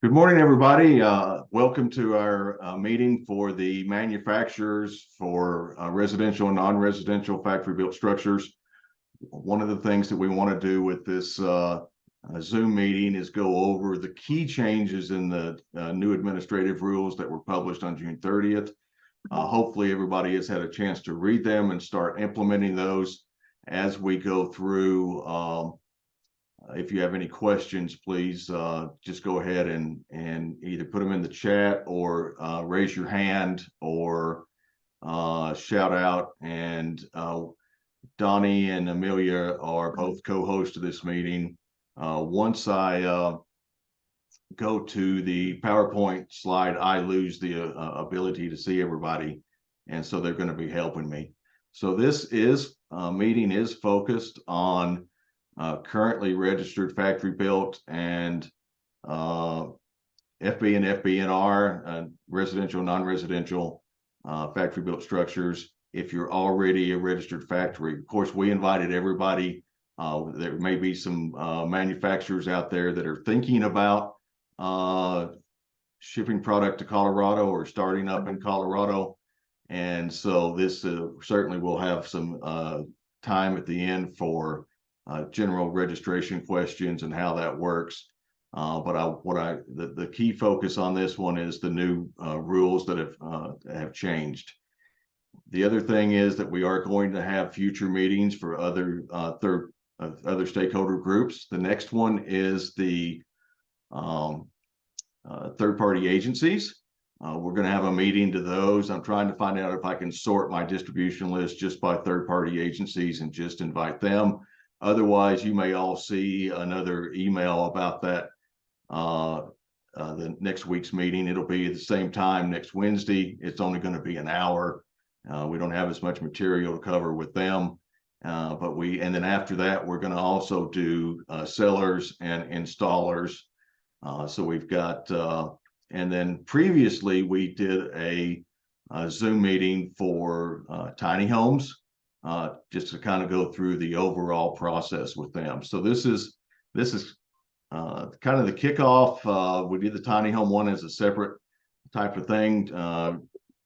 Good morning, everybody. Welcome to our meeting for the manufacturers for residential and non-residential factory-built structures. One of the things that we want to do with this Zoom meeting is go over the key changes in the new administrative rules that were published on June 30th. Hopefully, everybody has had a chance to read them and start implementing those as we go through. If you have any questions, please just go ahead and either put them in the chat or raise your hand or shout out. And Donnie and Amelia are both co-hosts of this meeting. Once I go to the PowerPoint slide, I lose the ability to see everybody. And so they're going to be helping me. So this meeting is focused on currently registered factory built and FB and FBNR, residential, non-residential factory built structures. If you're already a registered factory, of course, we invited everybody. There may be some manufacturers out there that are thinking about shipping product to Colorado or starting up in Colorado. And so this certainly will have some time at the end for general registration questions and how that works. But the key focus on this one is the new rules that have changed. The other thing is that we are going to have future meetings for other other stakeholder groups. The next one is the third-party agencies. We're going to have a meeting to those. I'm trying to find out if I can sort my distribution list just by third-party agencies and just invite them. Otherwise, you may all see another email about that the next week's meeting. It'll be at the same time next Wednesday. It's only going to be an hour. We don't have as much material to cover with them. And then after that, we're going to also do sellers and installers. So we've got, and then previously we did a Zoom meeting for tiny homes. Just to kind of go through the overall process with them. So this is kind of the kickoff. We did the tiny home one as a separate type of thing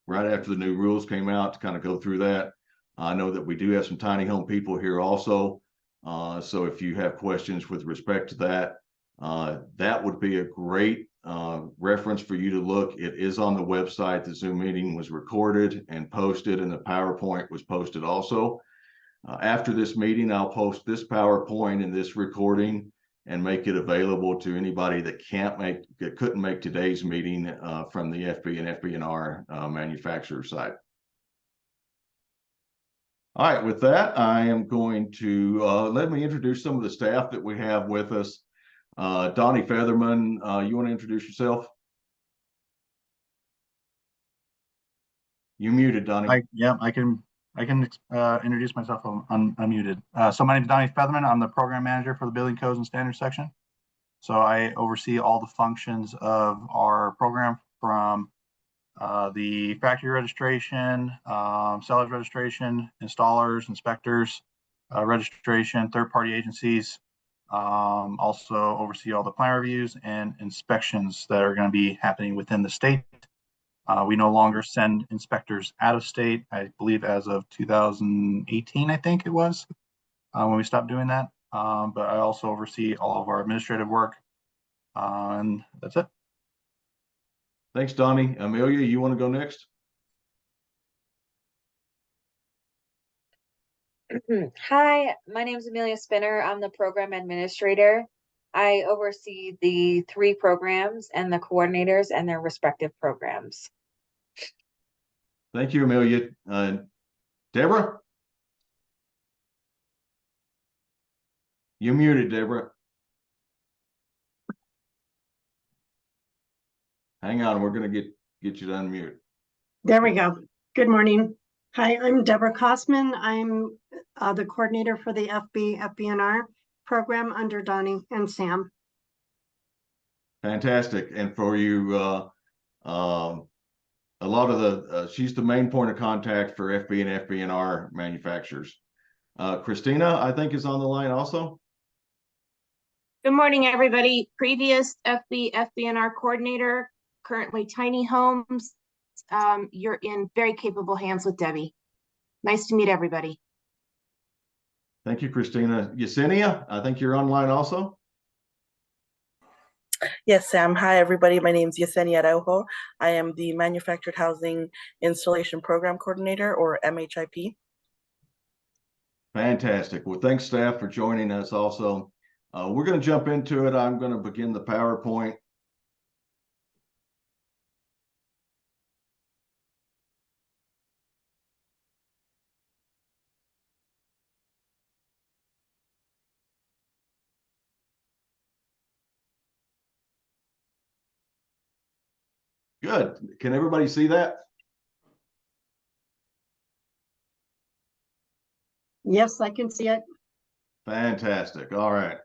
right after the new rules came out to kind of go through that. I know that we do have some tiny home people here also. So if you have questions with respect to that, that would be a great reference for you to look. It is on the website. The Zoom meeting was recorded and posted, and the PowerPoint was posted also. After this meeting, I'll post this PowerPoint and this recording and make it available to anybody that couldn't make today's meeting from the FB and FBNR manufacturer side. All right, with that, I am going to let me introduce some of the staff that we have with us. Donnie Featherman, you want to introduce yourself? You muted, Donnie. I can introduce myself. I'm unmuted. So my name is Donnie Featherman. I'm the program manager for the Building Codes and Standards section. So I oversee all the functions of our program from the factory registration, sellers registration, installers, inspectors, registration, third-party agencies. Also oversee all the plan reviews and inspections that are going to be happening within the state. We no longer send inspectors out of state, I believe as of 2018, I think it was, when we stopped doing that. But I also oversee all of our administrative work, and that's it. Thanks, Donnie. Amelia, you want to go next? Hi, my name is Amelia Spinner. I'm the program administrator. I oversee the 3 programs and the coordinators and their respective programs. Thank you, Amelia. Deborah? You're muted, Deborah. Hang on, we're going to get you to unmute. There we go. Good morning. Hi, I'm Deborah Kosman. I'm the coordinator for the FBNR program under Donnie and Sam. Fantastic. And for you, a lot of the, she's the main point of contact for FB and FBNR manufacturers. Christina, I think, is on the line also. Good morning, everybody. Previous FBNR coordinator, currently tiny homes. You're in very capable hands with Debbie. Nice to meet everybody. Thank you, Christina. Yesenia, I think you're online also. Yes, Sam. Hi, everybody. My name is Yesenia Araujo. I am the Manufactured Housing Installation Program Coordinator, or MHIP. Fantastic. Well, thanks, staff, for joining us also. We're going to jump into it. I'm going to begin the PowerPoint. Good. Can everybody see that? Yes, I can see it. Fantastic. All right.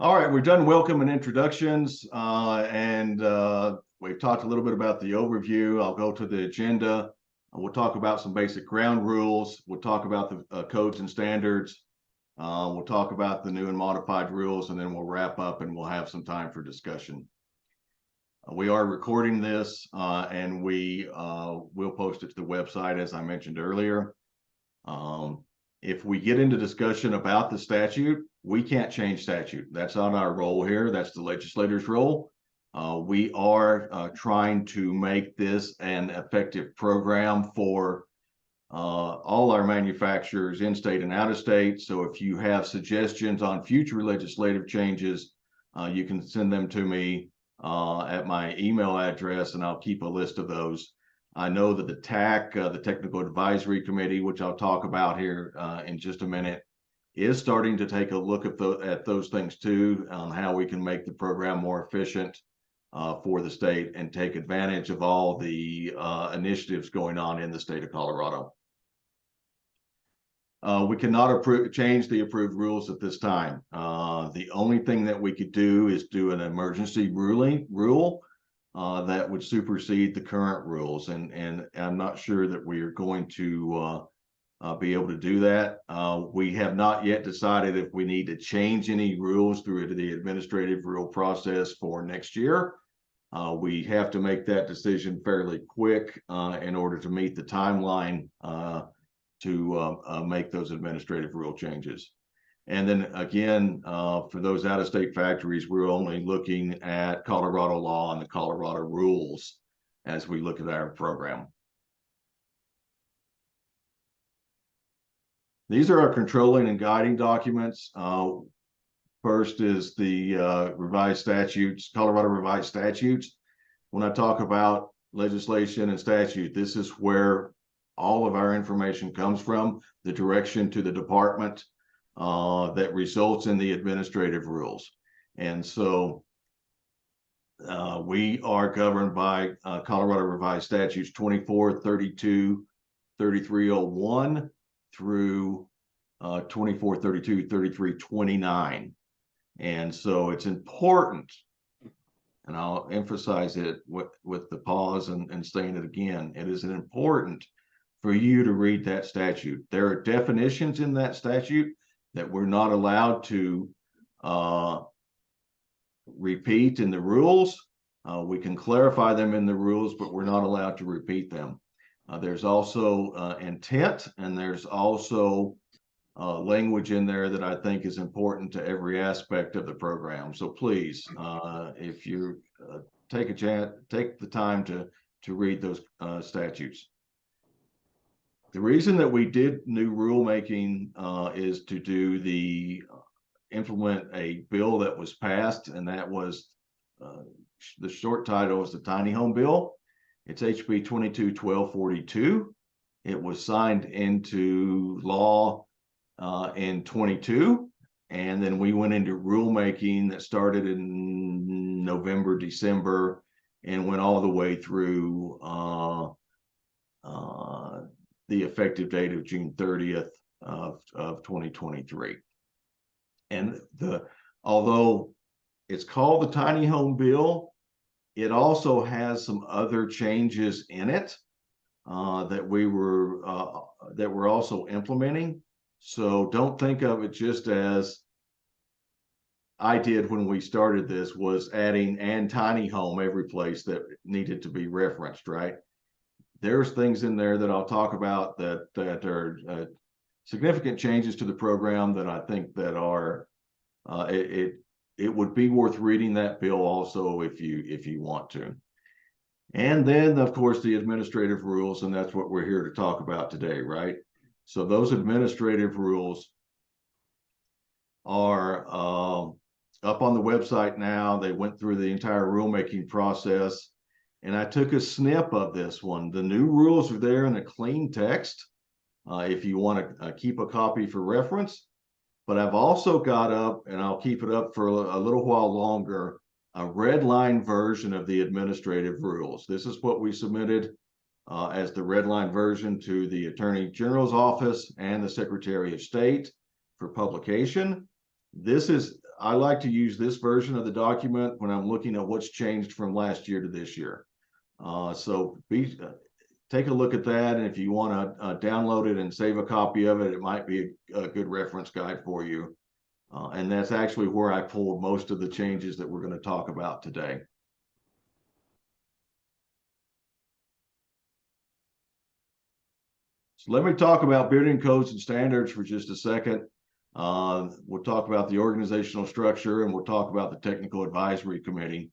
All right, we've done welcome and introductions, and we've talked a little bit about the overview. I'll go to the agenda. We'll talk about some basic ground rules. We'll talk about the codes and standards. We'll talk about the new and modified rules, and then we'll wrap up and we'll have some time for discussion. We are recording this, and we will post it to the website, as I mentioned earlier. If we get into discussion about the statute, we can't change statute. That's not our role here. That's the legislator's role. We are trying to make this an effective program for all our manufacturers in state and out of state. So if you have suggestions on future legislative changes, you can send them to me at my email address, and I'll keep a list of those. I know that the TAC, the Technical Advisory Committee, which I'll talk about here in just a minute, is starting to take a look at those things too, on how we can make the program more efficient for the state and take advantage of all the initiatives going on in the state of Colorado. We cannot change the approved rules at this time. The only thing that we could do is do an emergency rule that would supersede the current rules, and I'm not sure that we are going to be able to do that. We have not yet decided if we need to change any rules through the administrative rule process for next year. We have to make that decision fairly quick in order to meet the timeline to make those administrative rule changes. And then again, for those out-of-state factories, we're only looking at Colorado law and the Colorado rules as we look at our program. These are our controlling and guiding documents. First is the revised statutes, Colorado revised statutes. When I talk about legislation and statute, this is where all of our information comes from, the direction to the department that results in the administrative rules. And so we are governed by Colorado revised statutes 24, 32, 3301 through 24, 32, 33, 29. And so it's important, and I'll emphasize it with the pause and saying it again, it is important for you to read that statute. There are definitions in that statute that we're not allowed to repeat in the rules. We can clarify them in the rules, but we're not allowed to repeat them. There's also intent, and there's also language in there that I think is important to every aspect of the program. So please, if you take the time to read those statutes. The reason that we did new rulemaking is to implement a bill that was passed, and that was the short title is the Tiny Home Bill. It's HB 22-1242. It was signed into law in 22, and then we went into rulemaking that started in November, December, and went all the way through the effective date of June 30th of 2023. And although it's called the Tiny Home Bill, It also has some other changes in it that we're also implementing. So don't think of it just as I did when we started this, was adding and tiny home every place that needed to be referenced, right? There's things in there that I'll talk about that are significant changes to the program that I think that are it would be worth reading that bill also if you want to. And then, of course, the administrative rules, and that's what we're here to talk about today, right? So those administrative rules are up on the website now. They went through the entire rulemaking process, and I took a snip of this one. The new rules are there in a clean text if you want to keep a copy for reference. But I've also got up, and I'll keep it up for a little while longer, a red line version of the administrative rules. This is what we submitted as the red line version to the Attorney General's office and the Secretary of State for publication. I like to use this version of the document when I'm looking at what's changed from last year to this year. Take a look at that, and if you want to download it and save a copy of it, it might be a good reference guide for you. And that's actually where I pulled most of the changes that we're going to talk about today. So let me talk about building codes and standards for just a second. We'll talk about the organizational structure, and we'll talk about the technical advisory committee.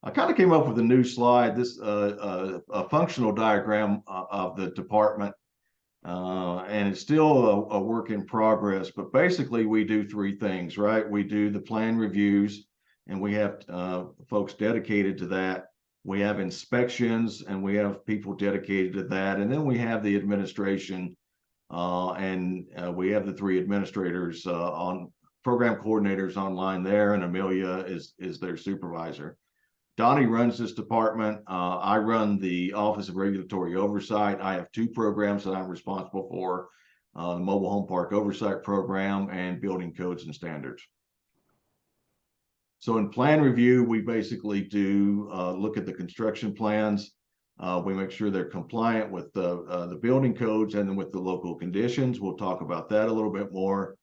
I kind of came up with a new slide, a functional diagram of the department, and it's still a work in progress, but basically we do three things, right? We do the plan reviews, and we have folks dedicated to that. We have inspections, and we have people dedicated to that. And then we have the administration, and we have the three administrators on program coordinators online there, and Amelia is their supervisor. Donnie runs this department. I run the Office of Regulatory Oversight. I have two programs that I'm responsible for, the Mobile Home Park Oversight Program and Building Codes and Standards. So in plan review, we basically do look at the construction plans. We make sure they're compliant with the building codes and then with the local conditions. We'll talk about that a little bit more.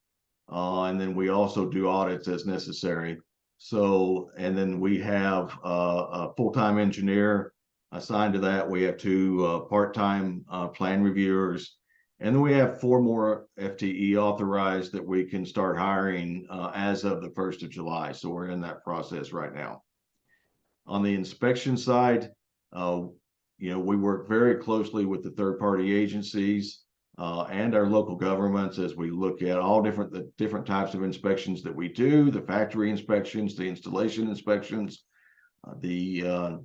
And then we also do audits as necessary. So, and then we have a full-time engineer assigned to that. We have two part-time plan reviewers. And then we have 4 more FTE authorized that we can start hiring as of the 1st of July. So we're in that process right now. On the inspection side, we work very closely with the third-party agencies and our local governments as we look at all the different types of inspections that we do, the factory inspections, the installation inspections, the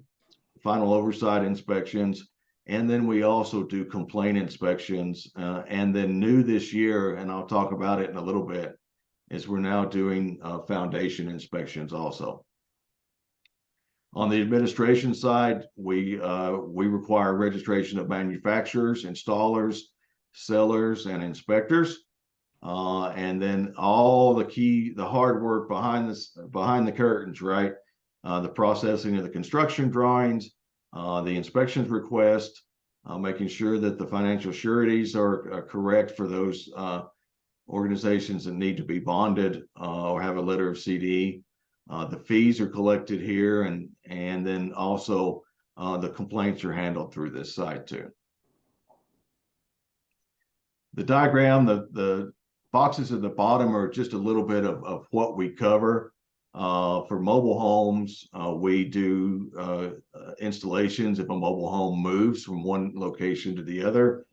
final oversight inspections, and then we also do complaint inspections. And then new this year, and I'll talk about it in a little bit, is we're now doing foundation inspections also. On the administration side, we require registration of manufacturers, installers, sellers, and inspectors, and then all the hard work behind the curtains, right? The processing of the construction drawings, the inspections request, making sure that the financial sureties are correct for those organizations that need to be bonded or have a letter of CD. The fees are collected here, and then also the complaints are handled through this site too. The diagram, the boxes at the bottom are just a little bit of what we cover. For mobile homes, we do installations if a mobile home moves from one location to the other.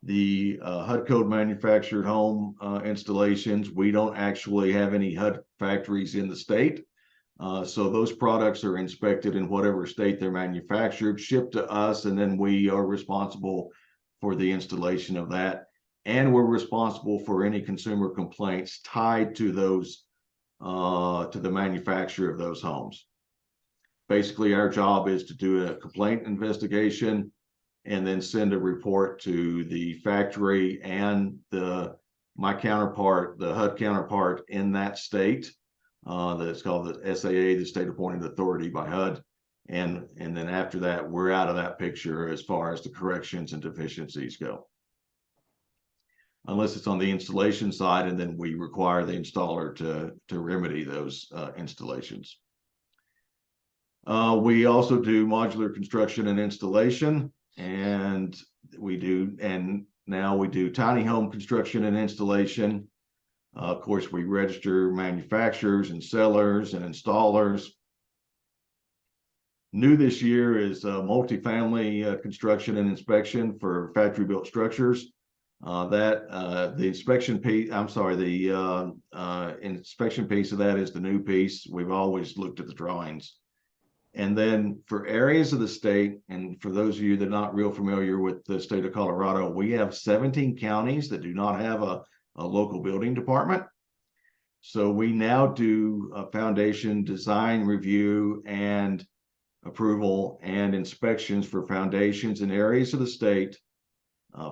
The HUD code manufactured home installations, we don't actually have any HUD factories in the state. So those products are inspected in whatever state they're manufactured, shipped to us, and then we are responsible for the installation of that. And we're responsible for any consumer complaints tied to those, to the manufacturer of those homes. Basically, our job is to do a complaint investigation and then send a report to the factory and my counterpart, the HUD counterpart in that state, That's called the SAA, the State Appointed Authority by HUD. And then after that, we're out of that picture as far as the corrections and deficiencies go. Unless it's on the installation side, and then we require the installer to remedy those installations. We also do modular construction and installation, and now we do tiny home construction and installation. Of course, we register manufacturers and sellers and installers. New this year is multifamily construction and inspection for factory built structures. The inspection piece, the inspection piece of that is the new piece. We've always looked at the drawings. And then for areas of the state, and for those of you that are not real familiar with the state of Colorado, we have 17 counties that do not have a local building department. So we now do a foundation design review and approval and inspections for foundations in areas of the state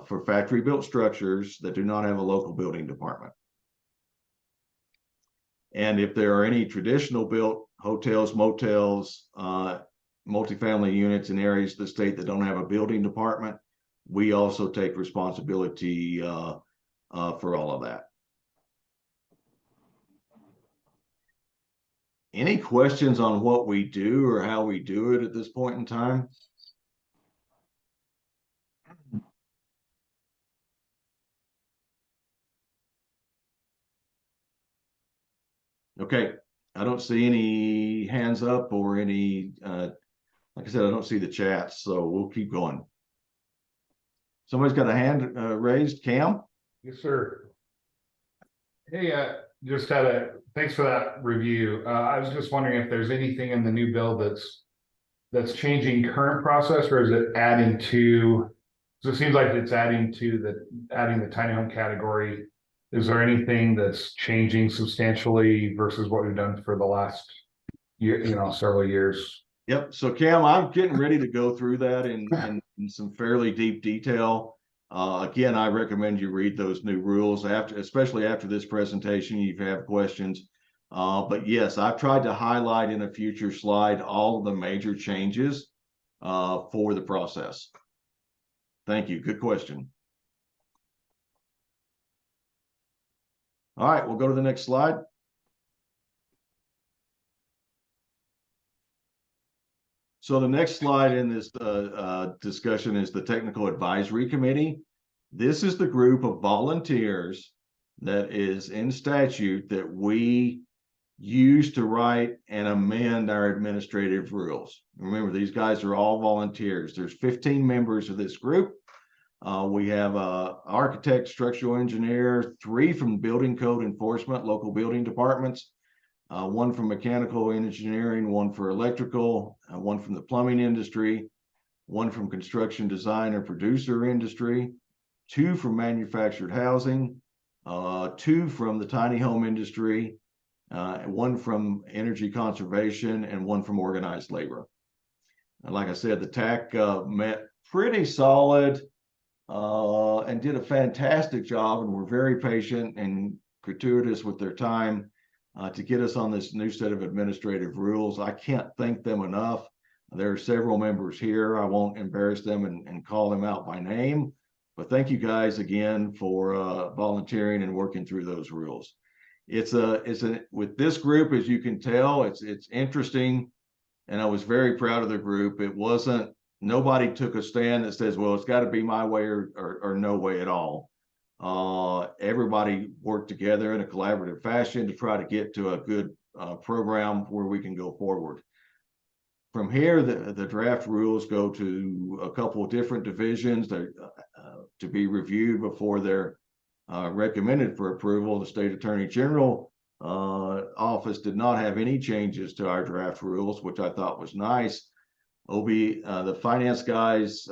for factory built structures that do not have a local building department. And if there are any traditional built hotels, motels, multifamily units in areas of the state that don't have a building department, we also take responsibility for all of that. Any questions on what we do or how we do it at this point in time? Okay, I don't see any hands up or any, like I said, I don't see the chat, so we'll keep going. Somebody's got a hand raised, Cam? Yes, sir. Hey, thanks for that review. I was just wondering if there's anything in the new bill that's changing current process, or is it adding to, so it seems like it's adding the tiny home category. Is there anything that's changing substantially versus what we've done for the last year, several years? Yep. So Cam, I'm getting ready to go through that in some fairly deep detail. Again, I recommend you read those new rules especially after this presentation. If you have questions, but yes, I've tried to highlight in a future slide all of the major changes for the process. Thank you. Good question. All right, we'll go to the next slide. So the next slide in this discussion is the Technical Advisory Committee. This is the group of volunteers that is in statute that we use to write and amend our administrative rules. Remember, these guys are all volunteers. There's 15 members of this group. We have an architect, structural engineer, 3 from building code enforcement, local building departments, 1 from mechanical engineering, 1 for electrical, 1 from the plumbing industry, 1 from construction design or producer industry, 2 from manufactured housing, 2 from the tiny home industry, 1 from energy conservation, and 1 from organized labor. And like I said, the TAC met pretty solid and did a fantastic job, and were very patient and gratuitous with their time to get us on this new set of administrative rules. I can't thank them enough. There are several members here. I won't embarrass them and call them out by name, but thank you guys again for volunteering and working through those rules. With this group, as you can tell, it's interesting, and I was very proud of the group. It wasn't, nobody took a stand that says, well, it's got to be my way or no way at all. Everybody worked together in a collaborative fashion to try to get to a good program where we can go forward. From here, the draft rules go to a couple of different divisions to be reviewed before they're recommended for approval. The State Attorney General office did not have any changes to our draft rules, which I thought was nice. The finance guys,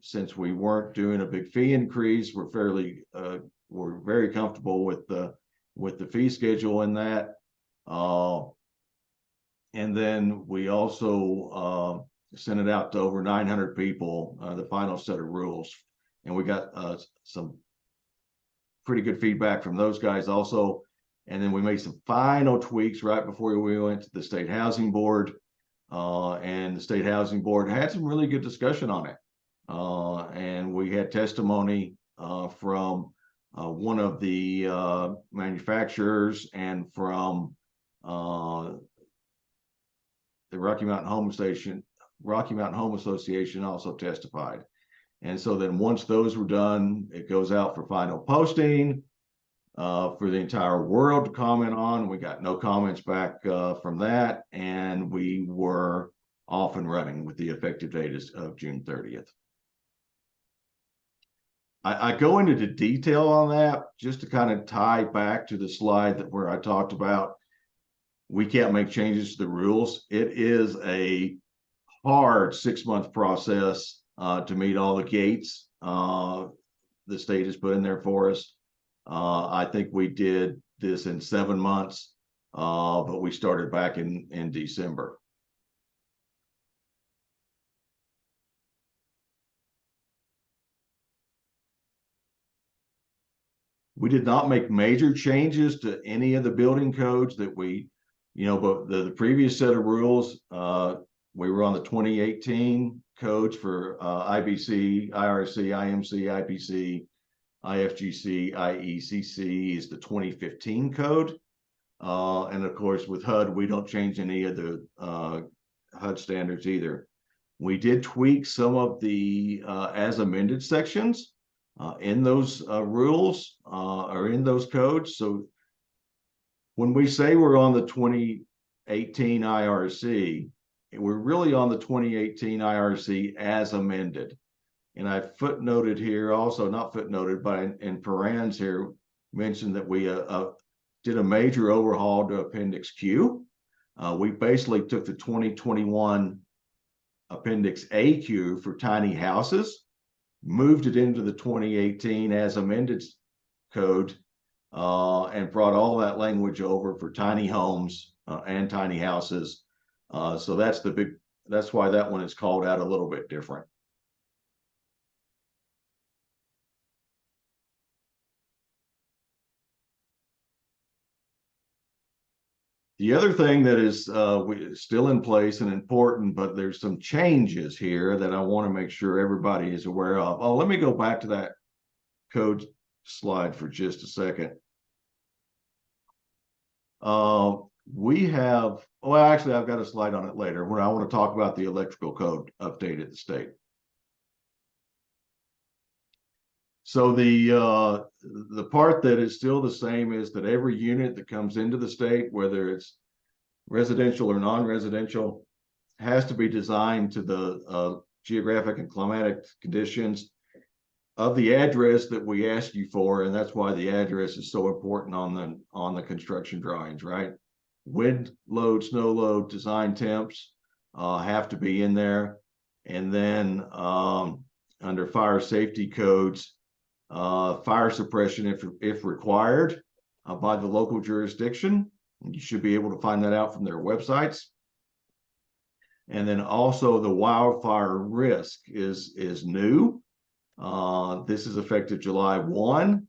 since we weren't doing a big fee increase, we're very comfortable with the fee schedule in that. And then we also sent it out to over 900 people, the final set of rules, and we got some pretty good feedback from those guys also. And then we made some final tweaks right before we went to the State Housing Board. And the State Housing Board had some really good discussion on it. And we had testimony from one of the manufacturers and from the Rocky Mountain Home Association also testified. And so then once those were done, it goes out for final posting for the entire world to comment on. We got no comments back from that, and we were off and running with the effective date of June 30th. I go into the detail on that just to kind of tie back to the slide where I talked about we can't make changes to the rules. It is a hard 6-month process to meet all the gates the state has put in there for us. I think we did this in 7 months, but we started back in December. We did not make major changes to any of the building codes that we, but the previous set of rules, we were on the 2018 codes for IBC, IRC, IMC, IPC, IFGC, IECC is the 2015 code. And of course, with HUD, we don't change any of the HUD standards either. We did tweak some of the as amended sections in those rules or in those codes. So when we say we're on the 2018 IRC, we're really on the 2018 IRC as amended. And I footnoted here, also not footnoted, but in parens here, mentioned that we did a major overhaul to Appendix Q. We basically took the 2021 Appendix AQ for tiny houses, moved it into the 2018 as amended code, and brought all that language over for tiny homes and tiny houses. So that's why that one is called out a little bit different. The other thing that is still in place and important, but there's some changes here that I want to make sure everybody is aware of. Oh, let me go back to that code slide for just a second. Actually, I've got a slide on it later when I want to talk about the electrical code update at the state. So the part that is still the same is that every unit that comes into the state, whether it's residential or non-residential, has to be designed to the geographic and climatic conditions of the address that we ask you for, and that's why the address is so important on the construction drawings, right? Wind load, snow load, design temps have to be in there, and then under fire safety codes, fire suppression if required by the local jurisdiction. You should be able to find that out from their websites. And then also the wildfire risk is new. This is effective July 1.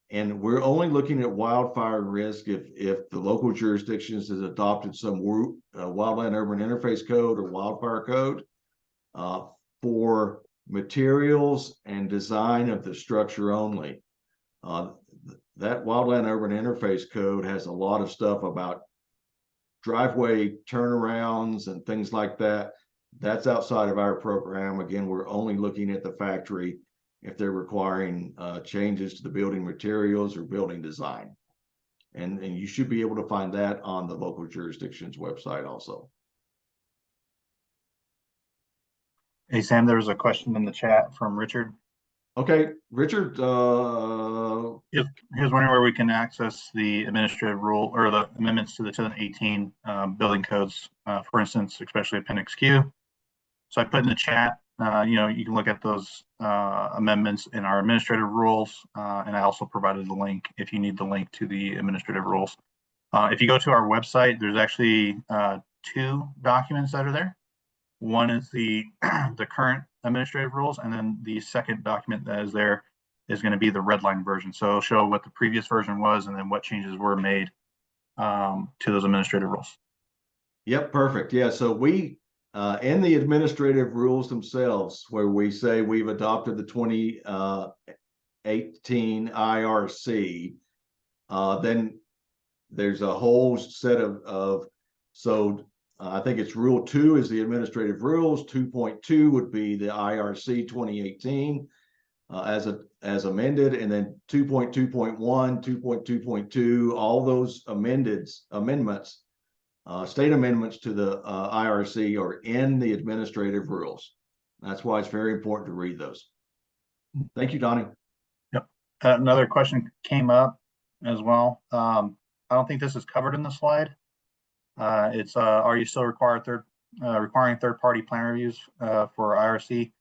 And we're only looking at wildfire risk if the local jurisdictions has adopted some wildland urban interface code or wildfire code for materials and design of the structure only. That wildland urban interface code has a lot of stuff about driveway turnarounds and things like that. That's outside of our program. Again, we're only looking at the factory if they're requiring changes to the building materials or building design. And you should be able to find that on the local jurisdiction's website also. Hey, Sam, there was a question in the chat from Richard. Okay, Richard. He was wondering where we can access the administrative rule or the amendments to the 2018 building codes, for instance, especially Appendix Q. So I put in the chat, you can look at those amendments in our administrative rules, and I also provided the link if you need the link to the administrative rules. If you go to our website, there's actually 2 documents that are there. One is the current administrative rules, and then the second document that is there is going to be the red line version. So it'll show what the previous version was and then what changes were made to those administrative rules. Yep, perfect. Yeah, so we, in the administrative rules themselves, where we say we've adopted the 2018 IRC, then there's a whole set so I think it's Rule 2 is the administrative rules. 2.2 would be the IRC 2018 as amended, and then 2.2.1, 2.2.2, all those amendments, state amendments to the IRC are in the administrative rules. That's why it's very important to read those. Thank you, Donnie. Yep. Another question came up as well. I don't think this is covered in the slide. It's are you still requiring third-party plan reviews for IRC?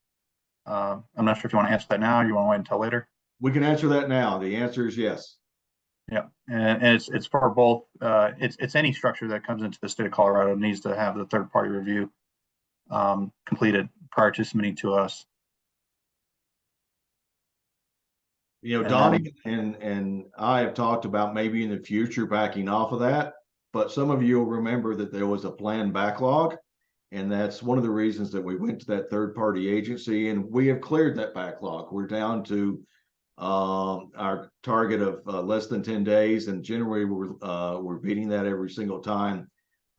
I'm not sure if you want to answer that now or you want to wait until later. We can answer that now. The answer is yes. Yeah, and it's for both. It's any structure that comes into the state of Colorado needs to have the third-party review completed prior to submitting to us. You know, And Donnie and I have talked about maybe in the future backing off of that, but some of you will remember that there was a planned backlog, and that's one of the reasons that we went to that third-party agency, and we have cleared that backlog. We're down to our target of less than 10 days, and generally we're beating that every single time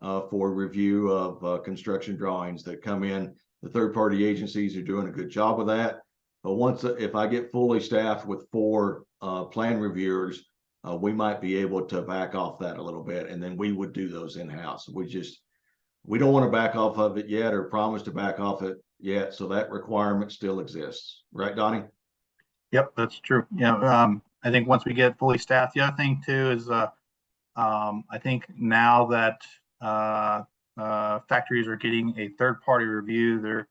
for review of construction drawings that come in. The third-party agencies are doing a good job of that. But if I get fully staffed with 4 plan reviewers, we might be able to back off that a little bit, and then we would do those in-house. We don't want to back off of it yet or promise to back off it yet, so that requirement still exists, right, Donnie? Yep, that's true. Yeah, I think once we get fully staffed, the other thing too is I think now that factories are getting a third-party review,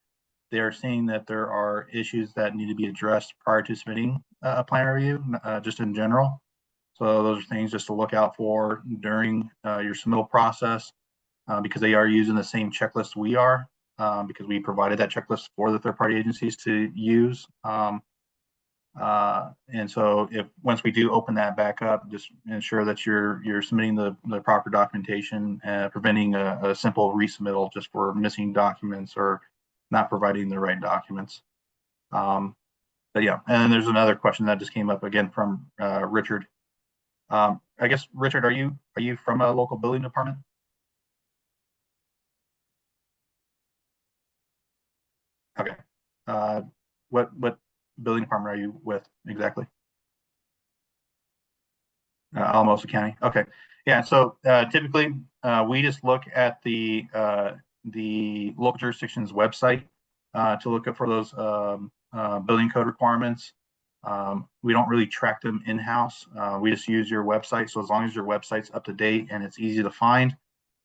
they're seeing that there are issues that need to be addressed prior to submitting a plan review, just in general. So those are things just to look out for during your submittal process, because they are using the same checklist we are, because we provided that checklist for the third-party agencies to use. And so once we do open that back up, just ensure that you're submitting the proper documentation, preventing a simple resubmittal just for missing documents or not providing the right documents. But yeah, and then there's another question that just came up again from Richard. I guess, Richard, are you from a local building department? Okay. What building department are you with exactly? Alamosa County. Okay. Yeah. So typically we just look at the local jurisdiction's website to look up for those building code requirements. We don't really track them in-house. We just use your website. So as long as your website's up to date and it's easy to find,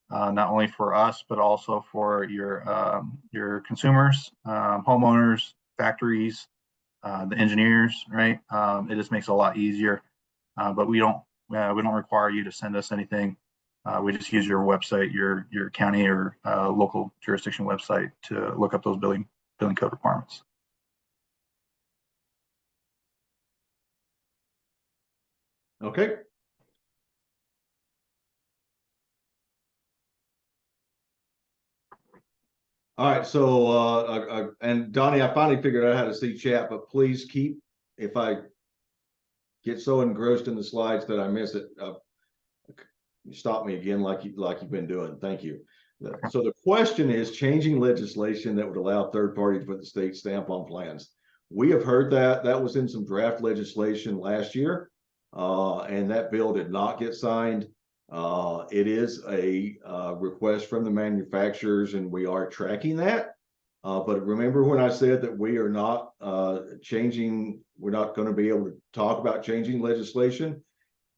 not only for us, but also for your consumers, homeowners, factories, the engineers, right? It just makes it a lot easier. But we don't require you to send us anything. We just use your website, your county or local jurisdiction website to look up those building code requirements. Okay. All right, so and Donnie, I finally figured out how to see chat, but please keep, if I get so engrossed in the slides that I miss it, stop me again like you've been doing. Thank you. So the question is changing legislation that would allow third party to put the state stamp on plans. We have heard that was in some draft legislation last year, and that bill did not get signed. It is a request from the manufacturers, and we are tracking that. But remember when I said that we are not we're not going to be able to talk about changing legislation.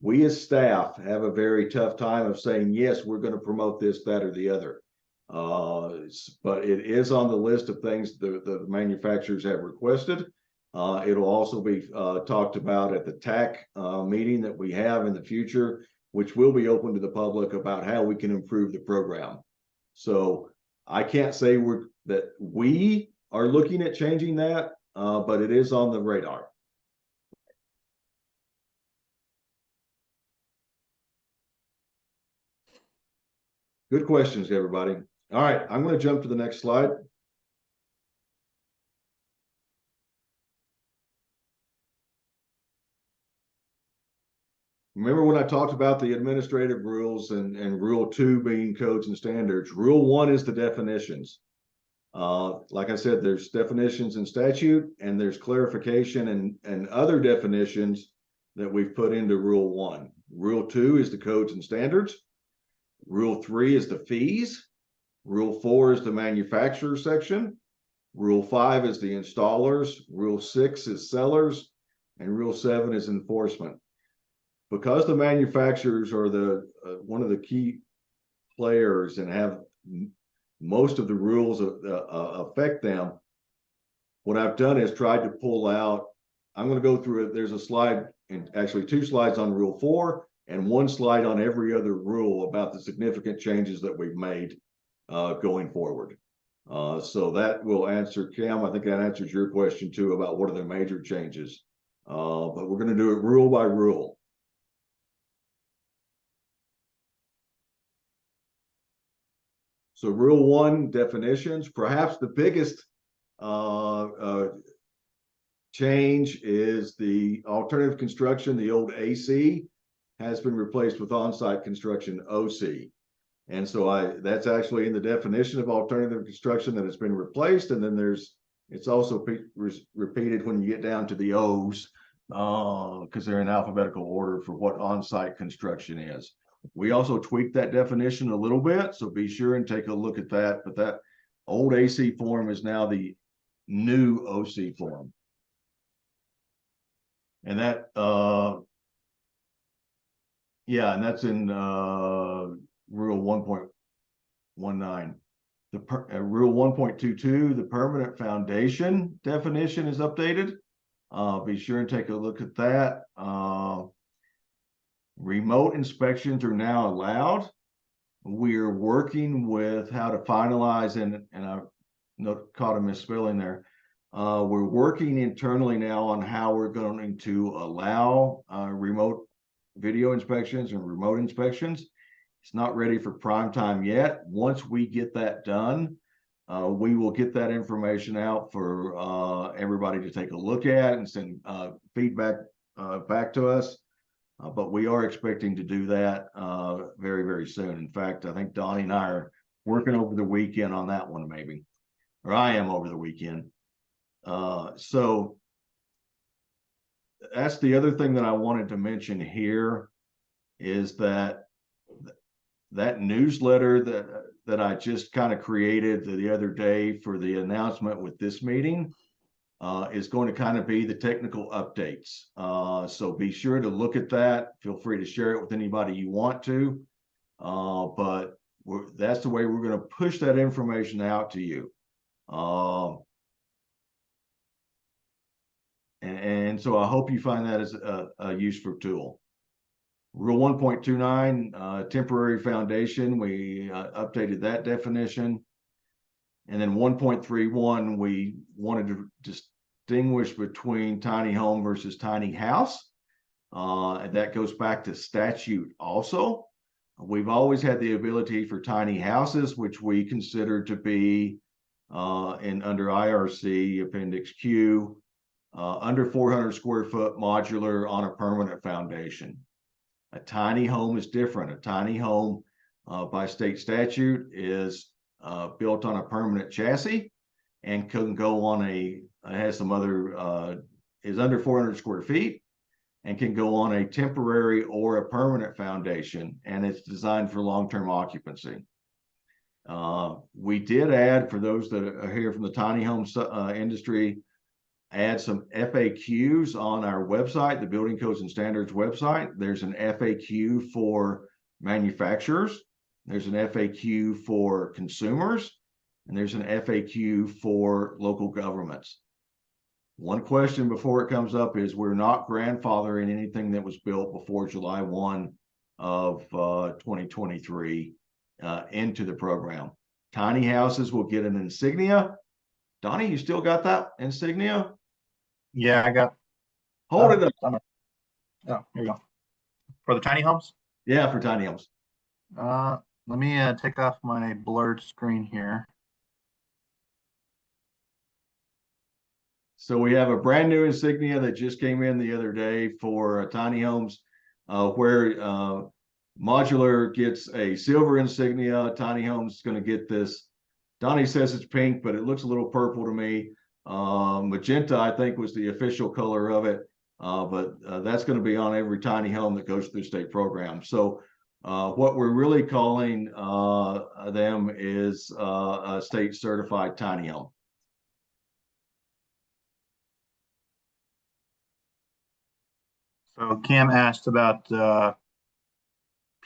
We as staff have a very tough time of saying, yes, we're going to promote this, that, or the other. But it is on the list of things the manufacturers have requested. It'll also be talked about at the TAC meeting that we have in the future, which will be open to the public about how we can improve the program. So I can't say that we are looking at changing that, but it is on the radar. Good questions, everybody. All right, I'm going to jump to the next slide. Remember when I talked about the administrative rules and rule 2 being codes and standards? Rule 1 is the definitions. Like I said, there's definitions in statute and there's clarification and other definitions that we've put into rule 1. Rule 2 is the codes and standards. Rule 3 is the fees. Rule 4 is the manufacturer section. Rule 5 is the installers. Rule 6 is sellers. And Rule 7 is enforcement. Because the manufacturers are the one of the key players and have most of the rules affect them, what I've done is tried to pull out, I'm going to go through it. There's a slide, and actually 2 slides on Rule 4 and 1 slide on every other rule about the significant changes that we've made going forward. So that will answer, Cam, I think that answers your question too about what are the major changes. But we're going to do it rule by rule. So rule 1, definitions. Perhaps the biggest change is the alternative construction. The old AC has been replaced with on-site construction, OC. And so that's actually in the definition of alternative construction that it's been replaced. And then it's also repeated when you get down to the O's because they're in alphabetical order for what on-site construction is. We also tweaked that definition a little bit, so be sure and take a look at that. But that old AC form is now the new OC form. And that, yeah, and that's in Rule 1.19. Rule 1.22, the permanent foundation definition is updated. Be sure and take a look at that. Remote inspections are now allowed. We're working with how to finalize, and I caught a misspelling there. We're working internally now on how we're going to allow remote video inspections and remote inspections. It's not ready for prime time yet. Once we get that done, we will get that information out for everybody to take a look at and send feedback back to us. But we are expecting to do that very, very soon. In fact, I think Donnie and I are working over the weekend on that one, maybe, or I am over the weekend. So that's the other thing that I wanted to mention here is that newsletter that I just kind of created the other day for the announcement with this meeting is going to kind of be the technical updates. So be sure to look at that. Feel free to share it with anybody you want to. But that's the way we're going to push that information out to you. And so I hope you find that as a useful tool. Rule 1.29, temporary foundation, we updated that definition. And then 1.31, we wanted to distinguish between tiny home versus tiny house. And that goes back to statute also. We've always had the ability for tiny houses, which we consider to be under IRC Appendix Q, under 400 square foot modular on a permanent foundation. A tiny home is different. A tiny home by state statute is built on a permanent chassis and can go on has some other, is under 400 square feet and can go on a temporary or a permanent foundation, and it's designed for long-term occupancy. We did add, for those that are here from the tiny home industry, add some FAQs on our website, the Building Codes and Standards website. There's an FAQ for manufacturers. There's an FAQ for consumers, and there's an FAQ for local governments. One question before it comes up is we're not grandfathering anything that was built before July 1 of 2023 into the program. Tiny houses will get an insignia. Donnie, you still got that insignia? Yeah, I got. Hold it up. Oh, here you go. For the tiny homes? Yeah, for tiny homes. let me take off my blurred screen here. So we have a brand new insignia that just came in the other day for tiny homes, where modular gets a silver insignia. Tiny homes is going to get this. Donnie says it's pink, but it looks a little purple to me. Magenta, I think, was the official color of it, but that's going to be on every tiny home that goes through the state program. So what we're really calling them is a state certified tiny home. So Cam asked about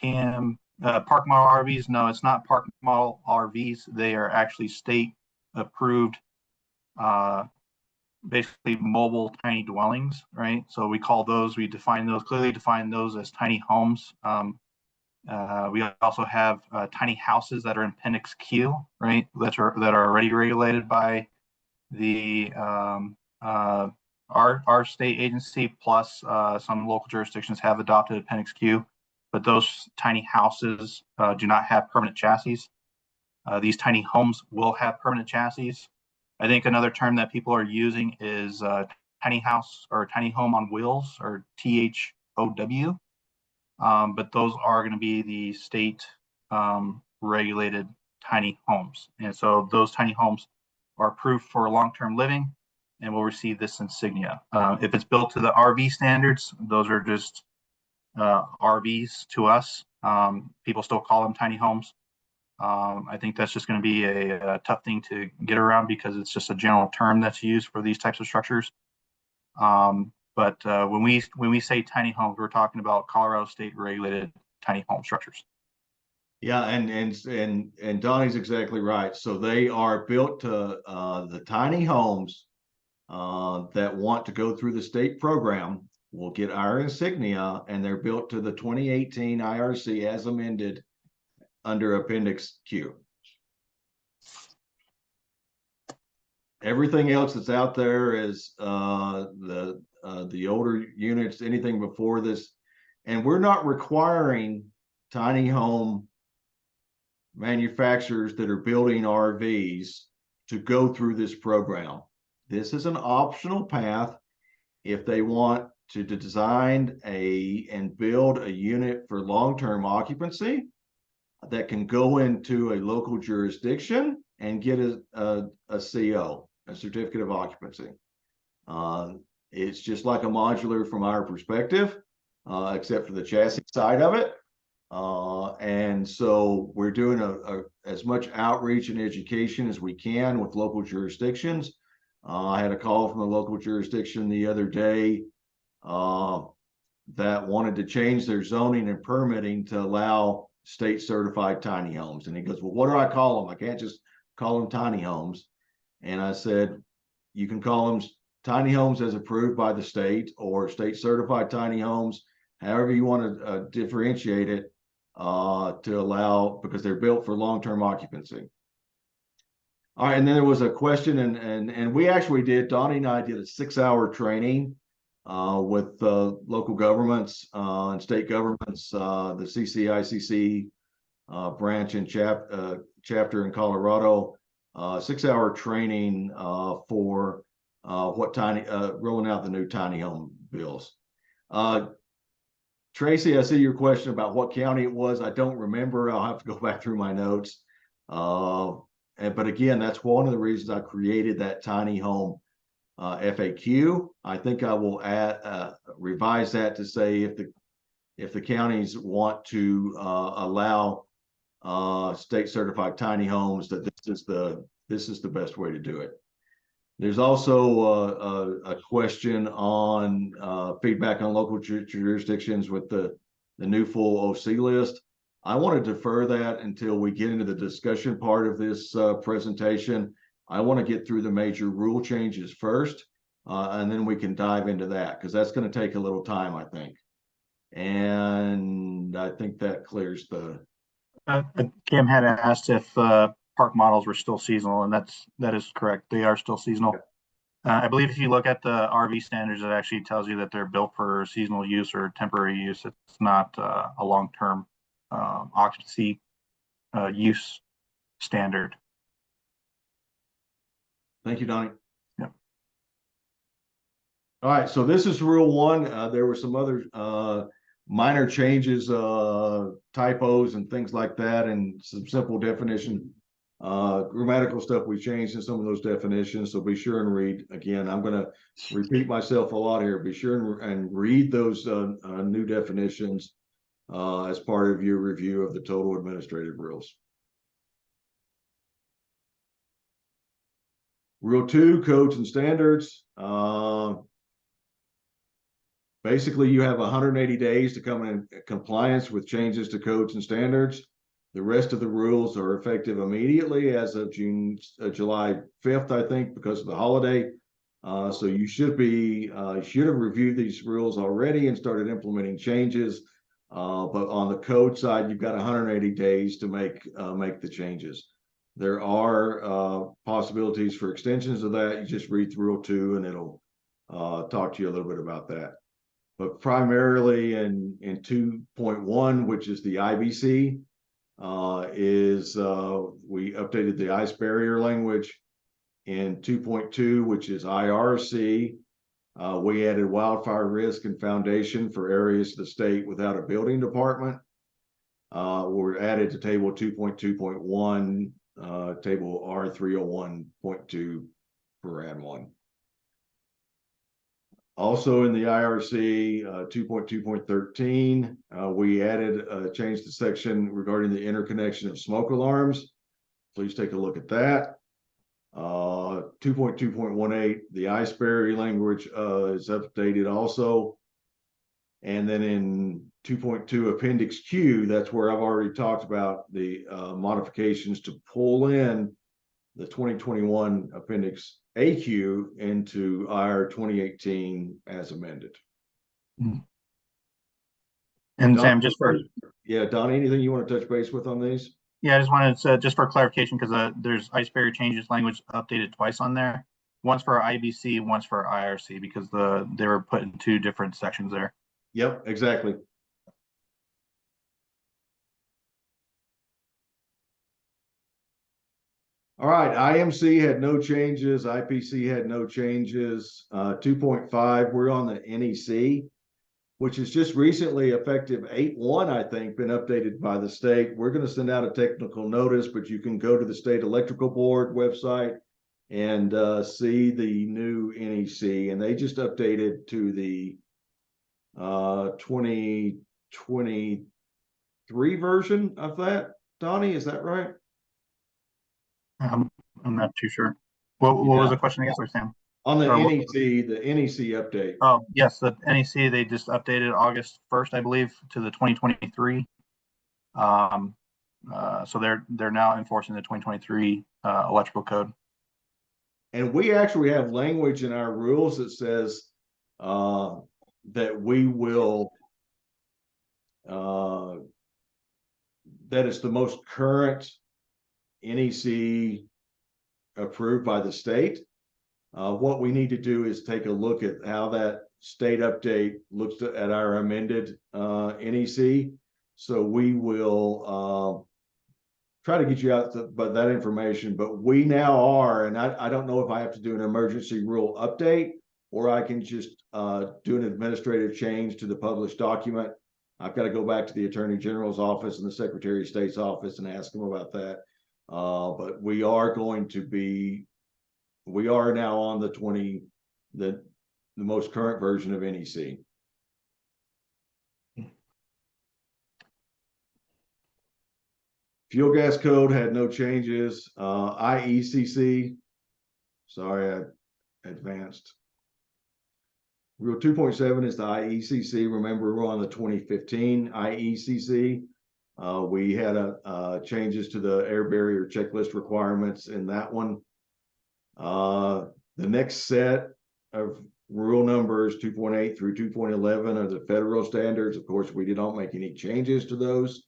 PM park model RVs. No, it's not park model RVs. They are actually state approved, basically mobile tiny dwellings, right? So we call those, we clearly define those as tiny homes. We also have tiny houses that are in Appendix Q, right? That are already regulated by the our state agency, plus some local jurisdictions have adopted Appendix Q, but those tiny houses do not have permanent chassis. These tiny homes will have permanent chassis. I think another term that people are using is tiny house or tiny home on wheels, or THOW. But those are going to be the state regulated tiny homes. And so those tiny homes are approved for long-term living and will receive this insignia. If it's built to the RV standards, those are just RVs to us. People still call them tiny homes. I think that's just going to be a tough thing to get around because it's just a general term that's used for these types of structures. But when we say tiny homes, we're talking about Colorado state regulated tiny home structures. Yeah, and Donnie's exactly right. So they are built to the tiny homes that want to go through the state program will get our insignia, and they're built to the 2018 IRC as amended under Appendix Q. Everything else that's out there is the older units, anything before this, and we're not requiring tiny home manufacturers that are building RVs to go through this program. This is an optional path if they want to design and build a unit for long-term occupancy that can go into a local jurisdiction and get a CO, a certificate of occupancy. It's just like a modular from our perspective, except for the chassis side of it. And so we're doing as much outreach and education as we can with local jurisdictions. I had a call from a local jurisdiction the other day that wanted to change their zoning and permitting to allow state certified tiny homes. And he goes, well, what do I call them? I can't just call them tiny homes. And I said, you can call them tiny homes as approved by the state, or state certified tiny homes, however you want to differentiate it, to allow, because they're built for long-term occupancy. All right, and then there was a question, and we actually did, Donnie and I did a 6-hour training with local governments and state governments, the CCICC branch and chapter in Colorado, 6-hour training for rolling out the new tiny home bills. Tracy, I see your question about what county it was. I don't remember. I'll have to go back through my notes. But again, that's one of the reasons I created that tiny home FAQ. I think I will revise that to say if the counties want to allow state certified tiny homes, that this is the best way to do it. There's also a question on feedback on local jurisdictions with the new full OC list. I want to defer that until we get into the discussion part of this presentation. I want to get through the major rule changes first, and then we can dive into that, because that's going to take a little time, I think. And I think that clears the... Cam had asked if park models were still seasonal, and that is correct. They are still seasonal. I believe if you look at the RV standards, it actually tells you that they're built for seasonal use or temporary use. It's not a long-term occupancy use standard. Thank you, Donnie. Yep. All right, so this is rule one. There were some other minor changes, typos and things like that, and some simple definition, grammatical stuff we changed in some of those definitions. So be sure and read. Again, I'm going to repeat myself a lot here. Be sure and read those new definitions as part of your review of the total administrative rules. Rule 2, codes and standards. Basically, you have 180 days to come in compliance with changes to codes and standards. The rest of the rules are effective immediately as of July 5th, I think, because of the holiday. So you should have reviewed these rules already and started implementing changes. But on the code side, you've got 180 days to make the changes. There are possibilities for extensions of that. You just read through Rule 2 and it'll talk to you a little bit about that. But primarily in 2.1, which is the IBC, we updated the ice barrier language. In 2.2, which is IRC, we added wildfire risk and foundation for areas of the state without a building department. We're added to table 2.2.1, table R301.2 for AD 1. Also in the IRC 2.2.13, we changed the section regarding the interconnection of smoke alarms. Please take a look at that. 2.2.18, the ice barrier language is updated also. And then in 2.2 Appendix Q, that's where I've already talked about the modifications to pull in the 2021 Appendix AQ into our 2018 as amended. And Don, Sam, just for Donnie, anything you want to touch base with on these? Yeah, I just wanted to, just for clarification, because there's ice barrier changes language updated twice on there. Once for IBC, once for IRC, because they were put in two different sections there. Yep, exactly. All right, IMC had no changes. IPC had no changes. 2.5, we're on the NEC, which is just recently effective 8/1, I think, been updated by the state. We're going to send out a technical notice, but you can go to the State Electrical Board website and see the new NEC, and they just updated to the 2023 version of that. Donnie, is that right? I'm not too sure. What was the question again, sorry, Sam? On the Or NEC update. Oh, yes, the NEC, they just updated August 1st, I believe, to the 2023. So they're now enforcing the 2023 electrical code. And we actually have language in our rules that says that we will, that is the most current NEC approved by the state. What we need to do is take a look at how that state update looks at our amended NEC. So we will try to get you out that information, but we now are, and I don't know if I have to do an emergency rule update or I can just do an administrative change to the published document. I've got to go back to the Attorney General's office and the Secretary of State's office and ask them about that. But we are now on the most current version of NEC. Fuel gas code had no changes. IECC, sorry, I advanced. Rule 2.7 is the IECC. Remember, we're on the 2015 IECC. We had changes to the air barrier checklist requirements in that one. The next set of rule numbers 2.8 through 2.11 are the federal standards. Of course, we did not make any changes to those.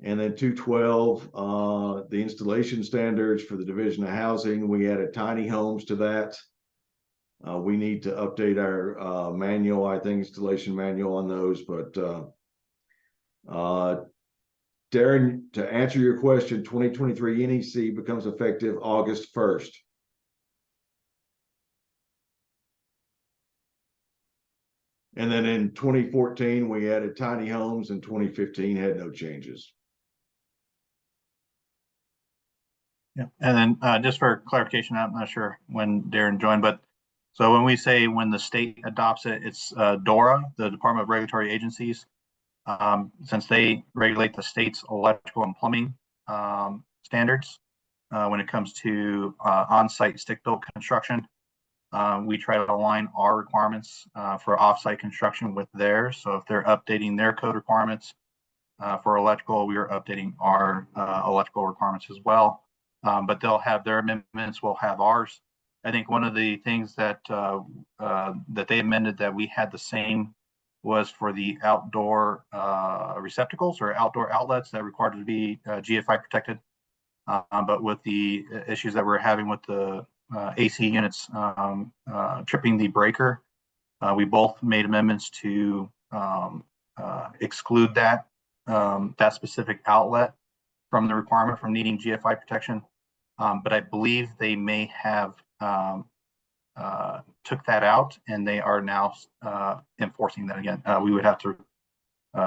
And then 2.12, the installation standards for the Division of Housing, we added tiny homes to that. We need to update our manual, I think, installation manual on those, but Darren, to answer your question, 2023 NEC becomes effective August 1st. And then in 2014, we added tiny homes, and 2015 had no changes. Yeah, and then just for clarification, I'm not sure when Darren joined, but so when we say when the state adopts it, it's DORA, the Department of Regulatory Agencies. Since they regulate the state's electrical and plumbing standards when it comes to on-site stick-built construction. We try to align our requirements for off-site construction with theirs. So if they're updating their code requirements for electrical, we are updating our electrical requirements as well. But they'll have their amendments, we'll have ours. I think one of the things that that they amended that we had the same was for the outdoor receptacles or outdoor outlets that required to be GFI protected. But with the issues that we're having with the AC units tripping the breaker, we both made amendments to exclude that that specific outlet from the requirement from needing GFI protection. But I believe they may have took that out, and they are now enforcing that again. We would have to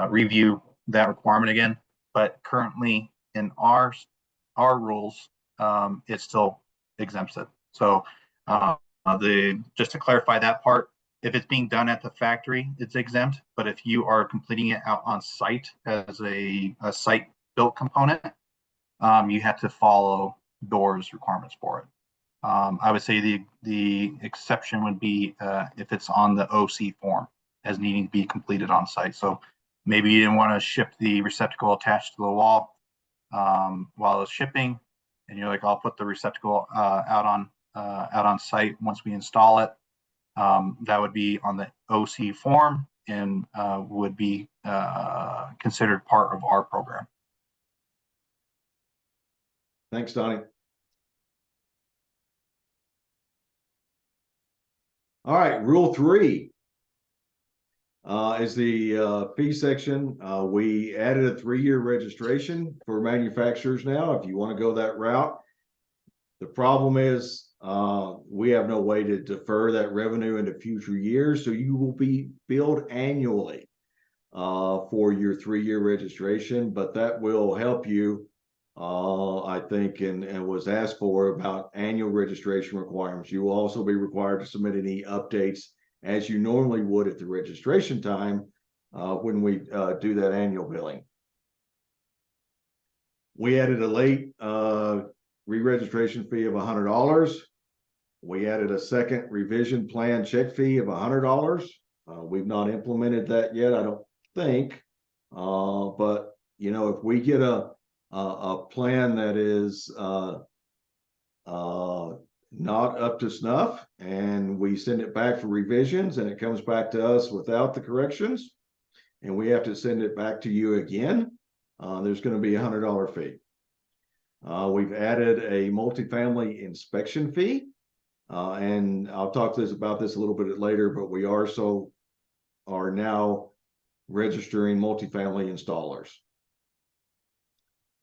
review that requirement again, but currently in our rules, it still exempts it. So just to clarify that part, if it's being done at the factory, it's exempt. But if you are completing it out on site as a site built component, you have to follow DORA's requirements for it. I would say the exception would be if it's on the OC form as needing to be completed on site. So maybe you didn't want to ship the receptacle attached to the wall while it's shipping, and you're like, I'll put the receptacle out on site once we install it. That would be on the OC form and would be considered part of our program. Thanks, Donnie. All right, rule 3 is the fee section. We added a 3-year registration for manufacturers now, if you want to go that route. The problem is we have no way to defer that revenue into future years, so you will be billed annually for your 3-year registration, but that will help you, I think, and was asked for about annual registration requirements. You will also be required to submit any updates as you normally would at the registration time when we do that annual billing. We added a late re-registration fee of $100. We added a second revision plan check fee of $100. We've not implemented that yet, I don't think. But you know, if we get a plan that is not up to snuff and we send it back for revisions and it comes back to us without the corrections and we have to send it back to you again, there's going to be a $100 fee. We've added a multifamily inspection fee, and I'll talk about this a little bit later, but we are now registering multifamily installers.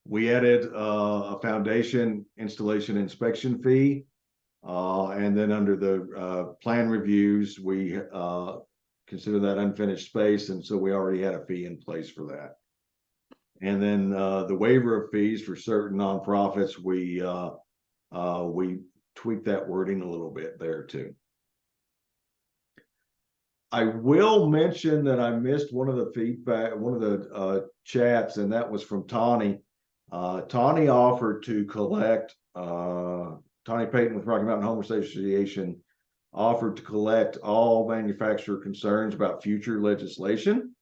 We added a foundation installation inspection fee, and then under the plan reviews, we consider that unfinished space, and so we already had a fee in place for that. And then the waiver of fees for certain nonprofits, we tweaked that wording a little bit there too. I will mention that I missed one of the feedback, one of the chats, and that was from Tawny. Tawny offered to collect, Tawny Payton with Rocky Mountain Home Association offered to collect all manufacturer concerns about future legislation.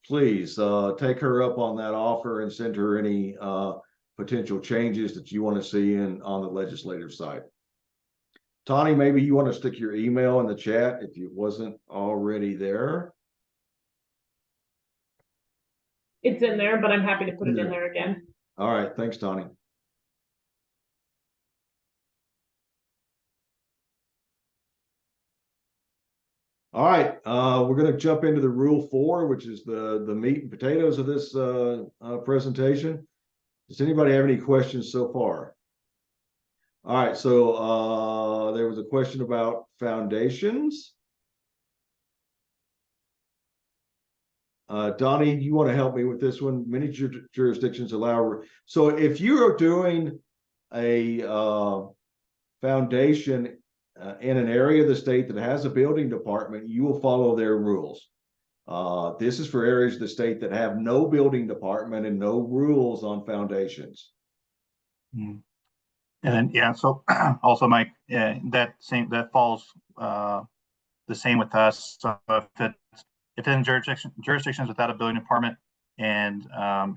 Please take her up on that offer and send her any potential changes that you want to see on the legislative side. Tawny, maybe you want to stick your email in the chat if it wasn't already there. It's in there, but I'm happy to put it in there again. All right, thanks, Tawny. All right, we're gonna jump into the Rule 4, which is the meat and potatoes of this presentation. Does anybody have any questions so far? All right, so there was a question about foundations. Donnie, you want to help me with this one? Many jurisdictions allow. So if you are doing a foundation in an area of the state that has a building department, you will follow their rules. This is for areas of the state that have no building department and no rules on foundations. And then, yeah, so also Mike, that falls the same with us. So if in jurisdictions without a building department, and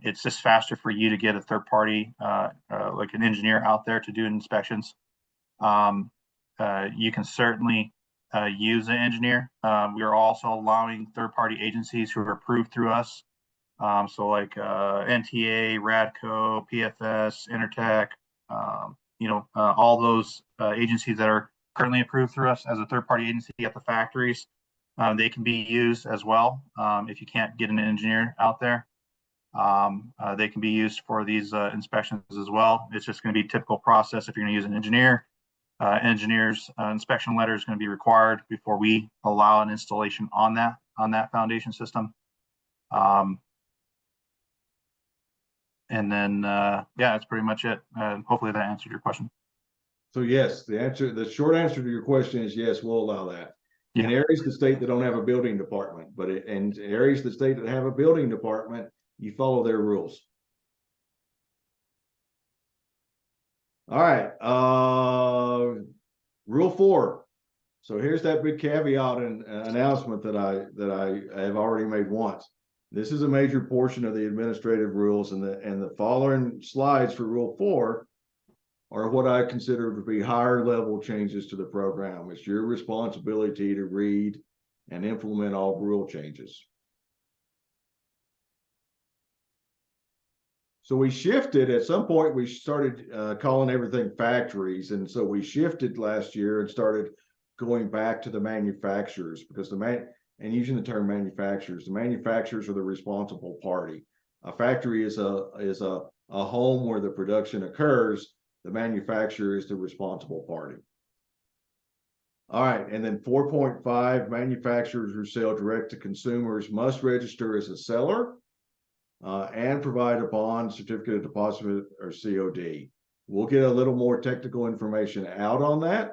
it's just faster for you to get a third party, like an engineer out there to do inspections. You can certainly use an engineer. We are also allowing third party agencies who are approved through us. So like NTA, Radco, PFS, Intertech, all those agencies that are currently approved through us as a third party agency at the factories. They can be used as well if you can't get an engineer out there. They can be used for these inspections as well. It's just going to be typical process. If you're going to use an engineer, engineer's inspection letter is going to be required before we allow an installation on that foundation system. And then, yeah, that's pretty much it. Hopefully that answered your question. So yes, the short answer to your question is yes, we'll allow that. Yeah. In areas of the state that don't have a building department, but in areas of the state that have a building department, you follow their rules. All right, Rule 4. So here's that big caveat and announcement that I have already made once. This is a major portion of the administrative rules, and the following slides for Rule 4 are what I consider to be higher level changes to the program. It's your responsibility to read and implement all rule changes. So we shifted at some point, we started calling everything factories. And so we shifted last year and started going back to the manufacturers, because and using the term manufacturers, the manufacturers are the responsible party. A factory is a home where the production occurs. The manufacturer is the responsible party. All right, and then 4.5, manufacturers who sell direct to consumers must register as a seller and provide a bond, certificate of deposit, or COD. We'll get a little more technical information out on that,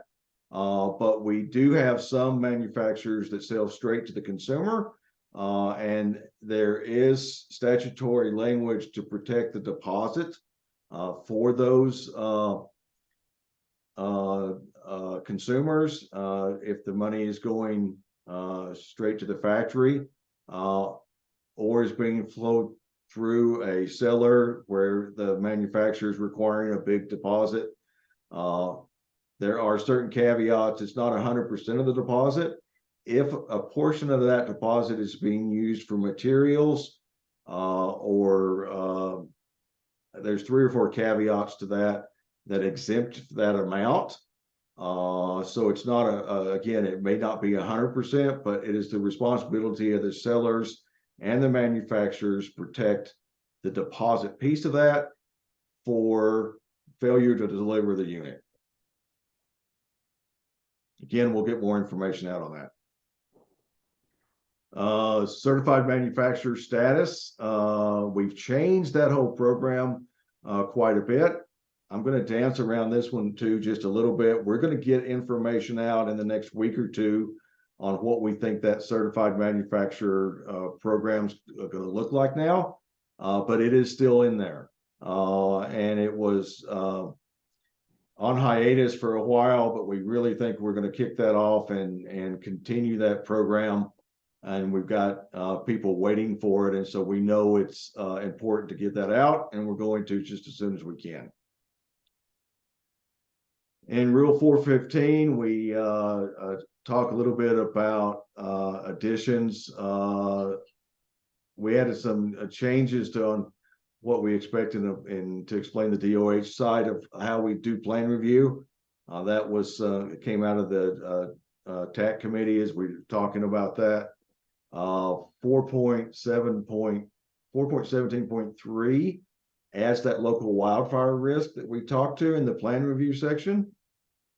but we do have some manufacturers that sell straight to the consumer, and there is statutory language to protect the deposit for those consumers if the money is going straight to the factory or is being flowed through a seller where the manufacturer is requiring a big deposit. There are certain caveats. It's not 100% of the deposit. If a portion of that deposit is being used for materials or there's 3 or 4 caveats to that exempt that amount. So it's not again, it may not be 100%, but it is the responsibility of the sellers and the manufacturers protect the deposit piece of that for failure to deliver the unit. Again, we'll get more information out on that. Certified manufacturer status. We've changed that whole program quite a bit. I'm going to dance around this one too just a little bit. We're going to get information out in the next week or two on what we think that certified manufacturer program's going to look like now, but it is still in there. And it was on hiatus for a while, but we really think we're going to kick that off and continue that program. And we've got people waiting for it. And so we know it's important to get that out, and we're going to just as soon as we can. In Rule 415, we talk a little bit about additions. We added some changes on what we expected and to explain the DOH side of how we do plan review. That was came out of the TAC committee as we're talking about that. 4.17.3 adds that local wildfire risk that we talked to in the plan review section.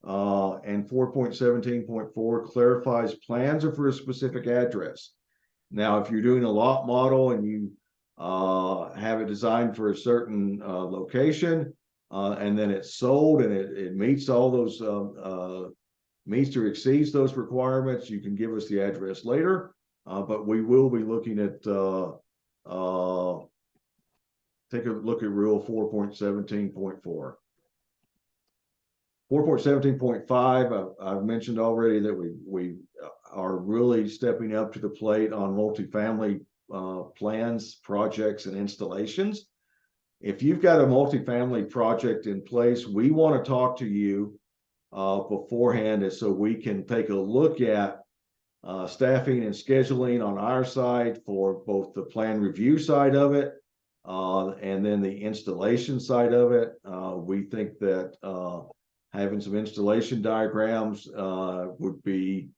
And 4.17.4 clarifies plans are for a specific address. Now, if you're doing a lot model and you have it designed for a certain location, and then it's sold and it meets all those meets or exceeds those requirements, you can give us the address later. But we will be looking at take a look at rule 4.17.4. 4.17.5, I've mentioned already that we are really stepping up to the plate on multifamily plans, projects, and installations. If you've got a multifamily project in place, we want to talk to you beforehand, so we can take a look at staffing and scheduling on our side for both the plan review side of it and then the installation side of it. We think that having some installation diagrams would be,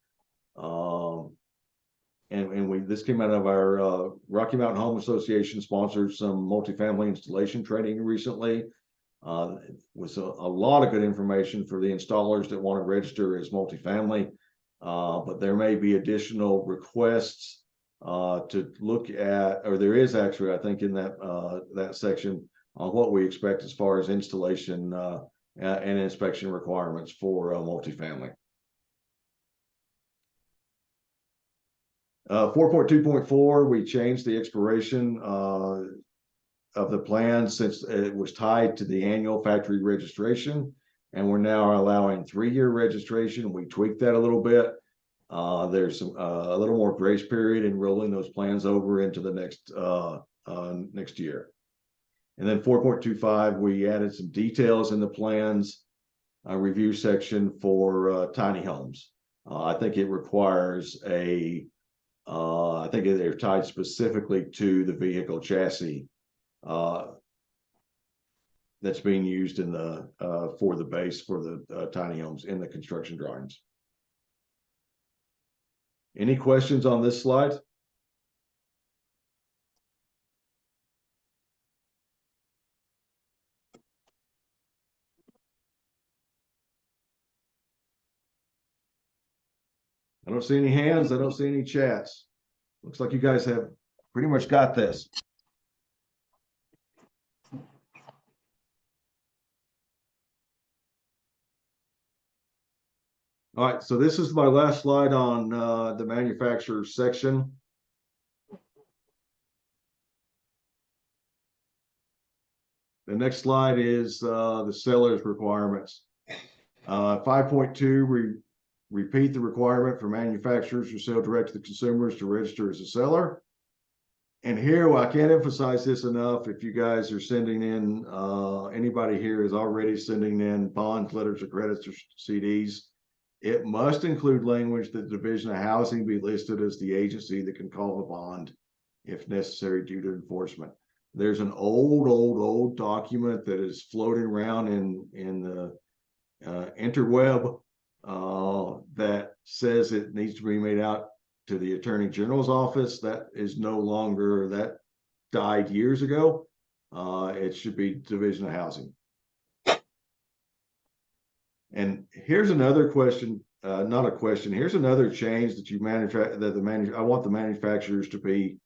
this came out of our Rocky Mountain Home Association sponsored some multifamily installation training recently. Was a lot of good information for the installers that want to register as multifamily. But there may be additional requests to look at, or there is actually, I think, in that section on what we expect as far as installation and inspection requirements for multifamily. 4.2.4, we changed the expiration of the plan since it was tied to the annual factory registration, and we're now allowing 3-year registration. We tweaked that a little bit. There's some a little more grace period in rolling those plans over into the next year. And then 4.25, we added some details in the plans review section for tiny homes. I think it requires a I think they're tied specifically to the vehicle chassis that's being used in the for the base for the tiny homes in the construction drawings. Any questions on this slide? I don't see any hands. I don't see any chats. Looks like you guys have pretty much got this. All right, so this is my last slide on the manufacturer section. The next slide is the seller's requirements. 5.2, we repeat the requirement for manufacturers who sell direct to the consumers to register as a seller. And here, well, I can't emphasize this enough. If you guys are sending in, anybody here is already sending in bonds, letters of credits, or CDs, it must include language that the Division of Housing be listed as the agency that can call the bond if necessary due to enforcement. There's an old document that is floating around in the interweb that says it needs to be made out to the Attorney General's office. That is no longer, that died years ago. It should be Division of Housing. And here's another question, not a question. Here's another change that I want the manufacturers to be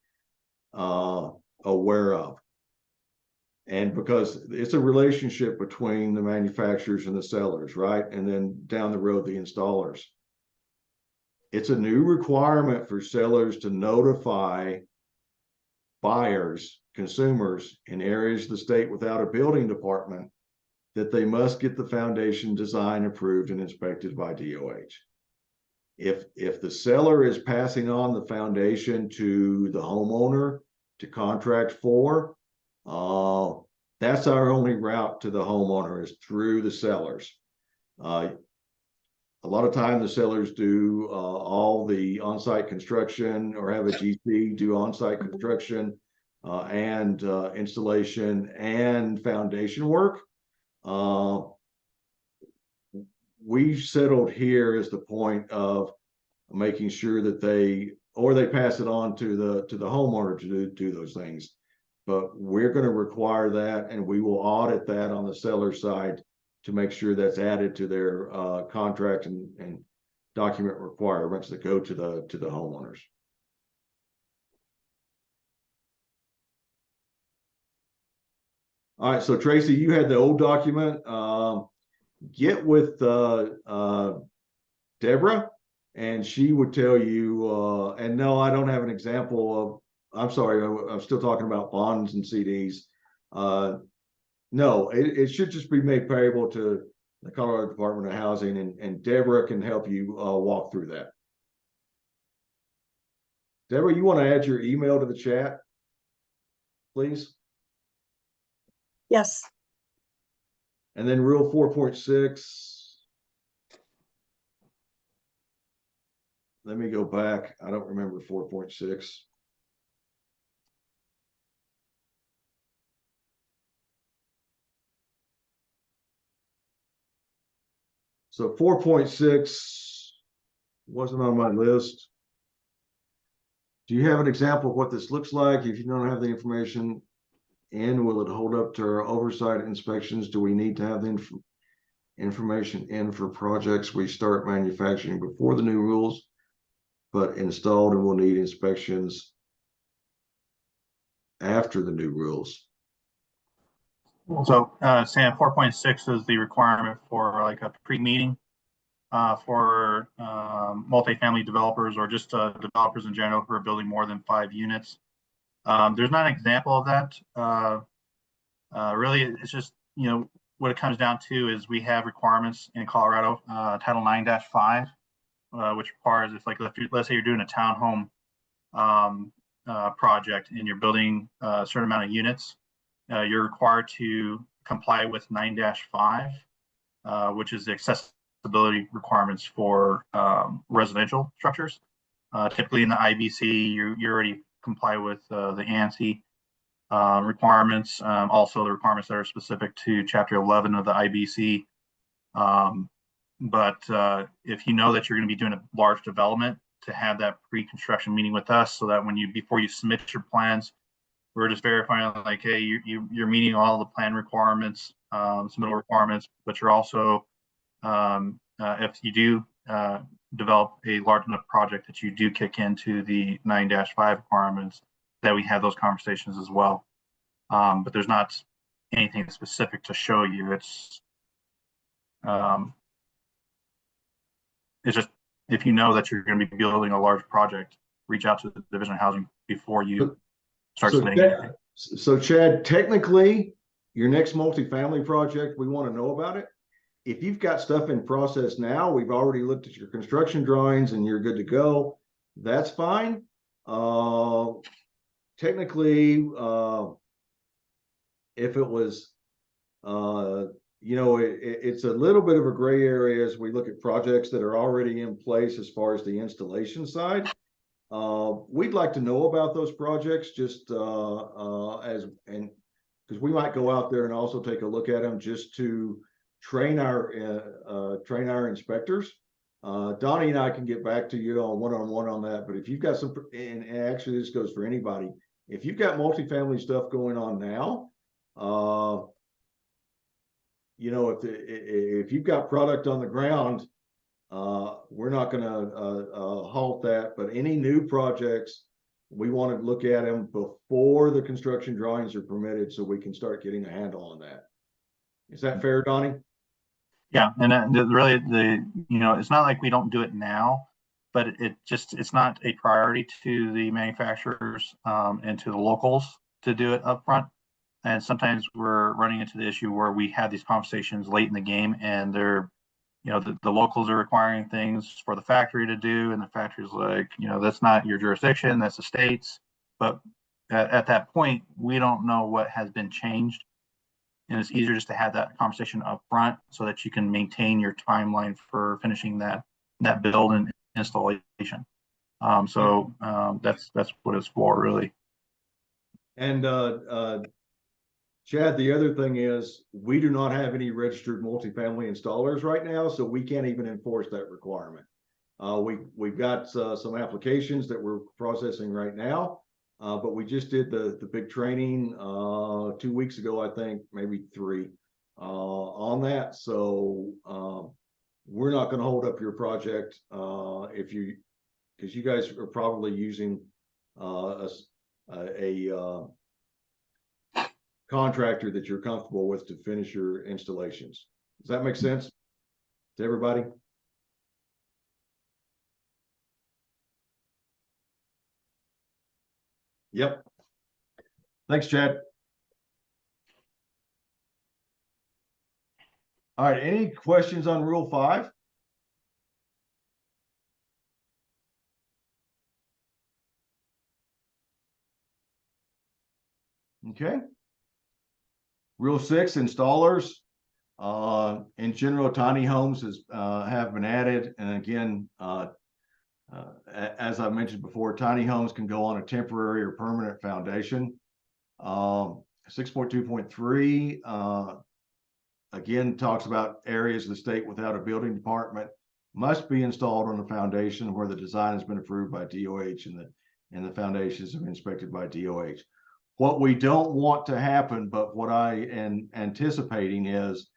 aware of. And because it's a relationship between the manufacturers and the sellers, right? And then down the road, the installers. It's a new requirement for sellers to notify buyers, consumers in areas of the state without a building department that they must get the foundation design approved and inspected by DOH. If the seller is passing on the foundation to the homeowner to contract for, that's our only route to the homeowner is through the sellers. A lot of time the sellers do all the on-site construction or have a GC do on-site construction and installation and foundation work. We settled here as the point of making sure that they pass it on to the homeowner to do those things. But we're going to require that, and we will audit that on the seller side to make sure that's added to their contract and document requirements that go to the homeowners. All right, so Tracy, you had the old document. Get with Deborah, and she would tell you, and no, I don't have an example of, I'm sorry, I'm still talking about bonds and CDs. No, it should just be made payable to the Colorado Department of Housing, and Deborah can help you walk through that. Deborah, you want to add your email to the chat, please? Yes. And then rule 4.6. Let me go back. I don't remember 4.6. So 4.6 wasn't on my list. Do you have an example of what this looks like? If you don't have the information in, will it hold up to our oversight inspections? Do we need to have the information in for projects we start manufacturing before the new rules, but installed and will need inspections after the new rules? So Sam, 4.6 is the requirement for like a pre-meeting for multifamily developers or just developers in general who are building more than 5 units. There's not an example of that. Really, it's just, you know, what it comes down to is we have requirements in Colorado, Title 9-5, which requires if like, let's say you're doing a townhome project and you're building a certain amount of units, you're required to comply with 9-5, which is the accessibility requirements for residential structures. Typically in the IBC, you already comply with the ANSI requirements, also the requirements that are specific to Chapter 11 of the IBC. But if you know that you're going to be doing a large development, to have that pre-construction meeting with us, so that before you submit your plans, we're just verifying like, hey, you're meeting all the plan requirements, submittal requirements, but you're also, if you do develop a large enough project that you do kick into the 9-5 requirements, that we have those conversations as well. But there's not anything specific to show you. It's just, if you know that you're going to be building a large project, reach out to the Division of Housing before you start submitting anything. So Chad, technically, your next multifamily project, we want to know about it. If you've got stuff in process now, we've already looked at your construction drawings and you're good to go, that's fine. Technically, if it was, you know, it's a little bit of a gray area as we look at projects that are already in place as far as the installation side. We'd like to know about those projects just because we might go out there and also take a look at them just to train our inspectors. Donnie and I can get back to you on one-on-one on that, but if you've got some, and actually this goes for anybody, if you've got multifamily stuff going on now, you know, if you've got product on the ground, we're not going to halt that. But any new projects, we want to look at them before the construction drawings are permitted, so we can start getting a handle on that. Is that fair, Donnie? Yeah, and really, you know, it's not like we don't do it now, but it's not a priority to the manufacturers and to the locals to do it upfront. And sometimes we're running into the issue where we have these conversations late in the game, and they're, you know, the locals are requiring things for the factory to do, and the factory's like, you know, that's not your jurisdiction, that's the state's. But at that point, we don't know what has been changed, and it's easier just to have that conversation up front so that you can maintain your timeline for finishing that build and installation. That's what it's for, really. And Chad, the other thing is we do not have any registered multifamily installers right now, so we can't even enforce that requirement. We've got some applications that we're processing right now. But we just did the big training 2 weeks ago, I think, maybe 3 on that. So we're not going to hold up your project because you guys are probably using a contractor that you're comfortable with to finish your installations. Does that make sense to everybody? Yep. Thanks, Chad. All right, any questions on Rule 5? Okay. Rule 6, installers. In general, tiny homes have been added. And again, as I mentioned before, tiny homes can go on a temporary or permanent foundation. 6.2.3 again talks about areas of the state without a building department must be installed on a foundation where the design has been approved by DOH and the foundations have been inspected by DOH. What we don't want to happen, but what I am anticipating is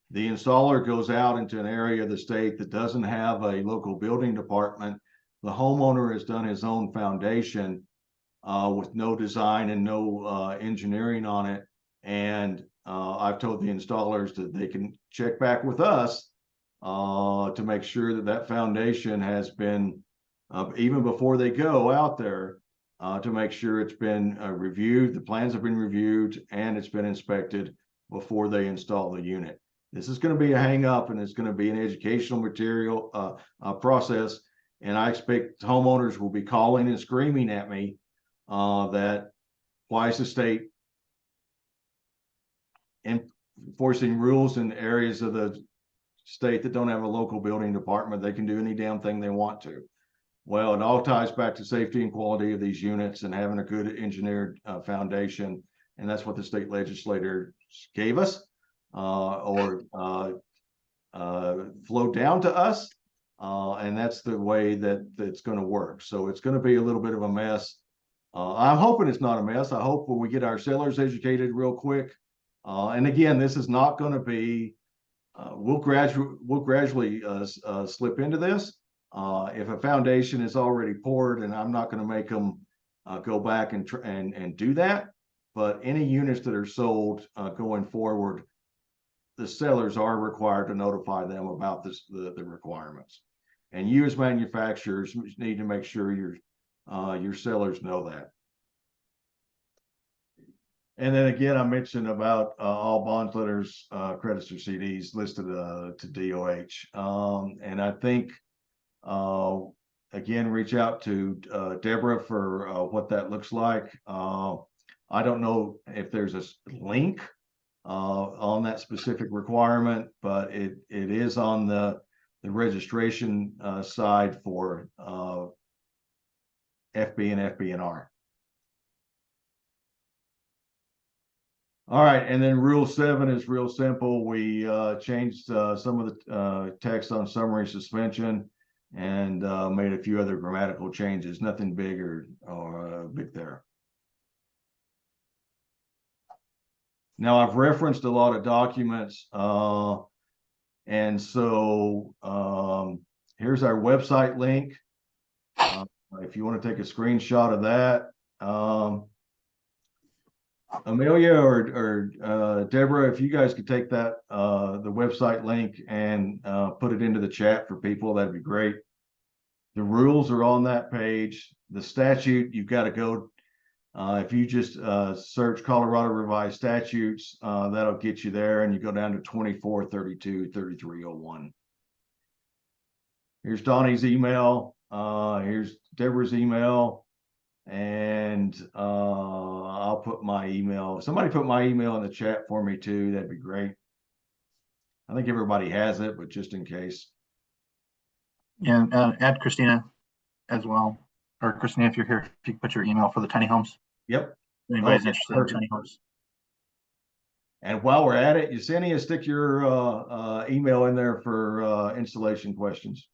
the installer goes out into an area of the state that doesn't have a local building department. The homeowner has done his own foundation with no design and no engineering on it. And I've told the installers that they can check back with us to make sure that that foundation has been, even before they go out there, to make sure it's been reviewed, the plans have been reviewed, and it's been inspected before they install the unit. This is going to be a hang up, and it's going to be an educational material process. And I expect homeowners will be calling and screaming at me that why is the state enforcing rules in areas of the state that don't have a local building department? They can do any damn thing they want to. Well, it all ties back to safety and quality of these units and having a good engineered foundation. And that's what the state legislator gave us or flowed down to us. And that's the way that it's going to work. So it's going to be a little bit of a mess. I'm hoping it's not a mess. I hope when we get our sellers educated real quick. And again, this is not going to be, we'll gradually slip into this. If a foundation is already poured, and I'm not going to make them go back and do that, but any units that are sold going forward, the sellers are required to notify them about the requirements. And you as manufacturers need to make sure your sellers know that. And then again, I mentioned about all bonds, letters, credits, or CDs listed to DOH. And I think, again, reach out to Deborah for what that looks like. I don't know if there's a link on that specific requirement, but it is on the registration side for FB and FB&R. All right, and then Rule 7 is real simple. We changed some of the text on summary suspension and made a few other grammatical changes. Nothing big or big there. Now, I've referenced a lot of documents, and so here's our website link. If you want to take a screenshot of that. Amelia or Deborah, if you guys could take that, the website link and put it into the chat for people, that'd be great. The rules are on that page. The statute, you've got to go, if you just search Colorado Revised Statutes, that'll get you there, and you go down to 2432-3301. Here's Donnie's email. Here's Deborah's email. And I'll put my email. Somebody put my email in the chat for me too. That'd be great. I think everybody has it, but just in case. And add Christina as well. Or Christina, if you're here, if you put your email for the tiny homes. Yep. Anybody's interested in tiny homes. And while we're at it, Yesenia, stick your email in there for installation questions.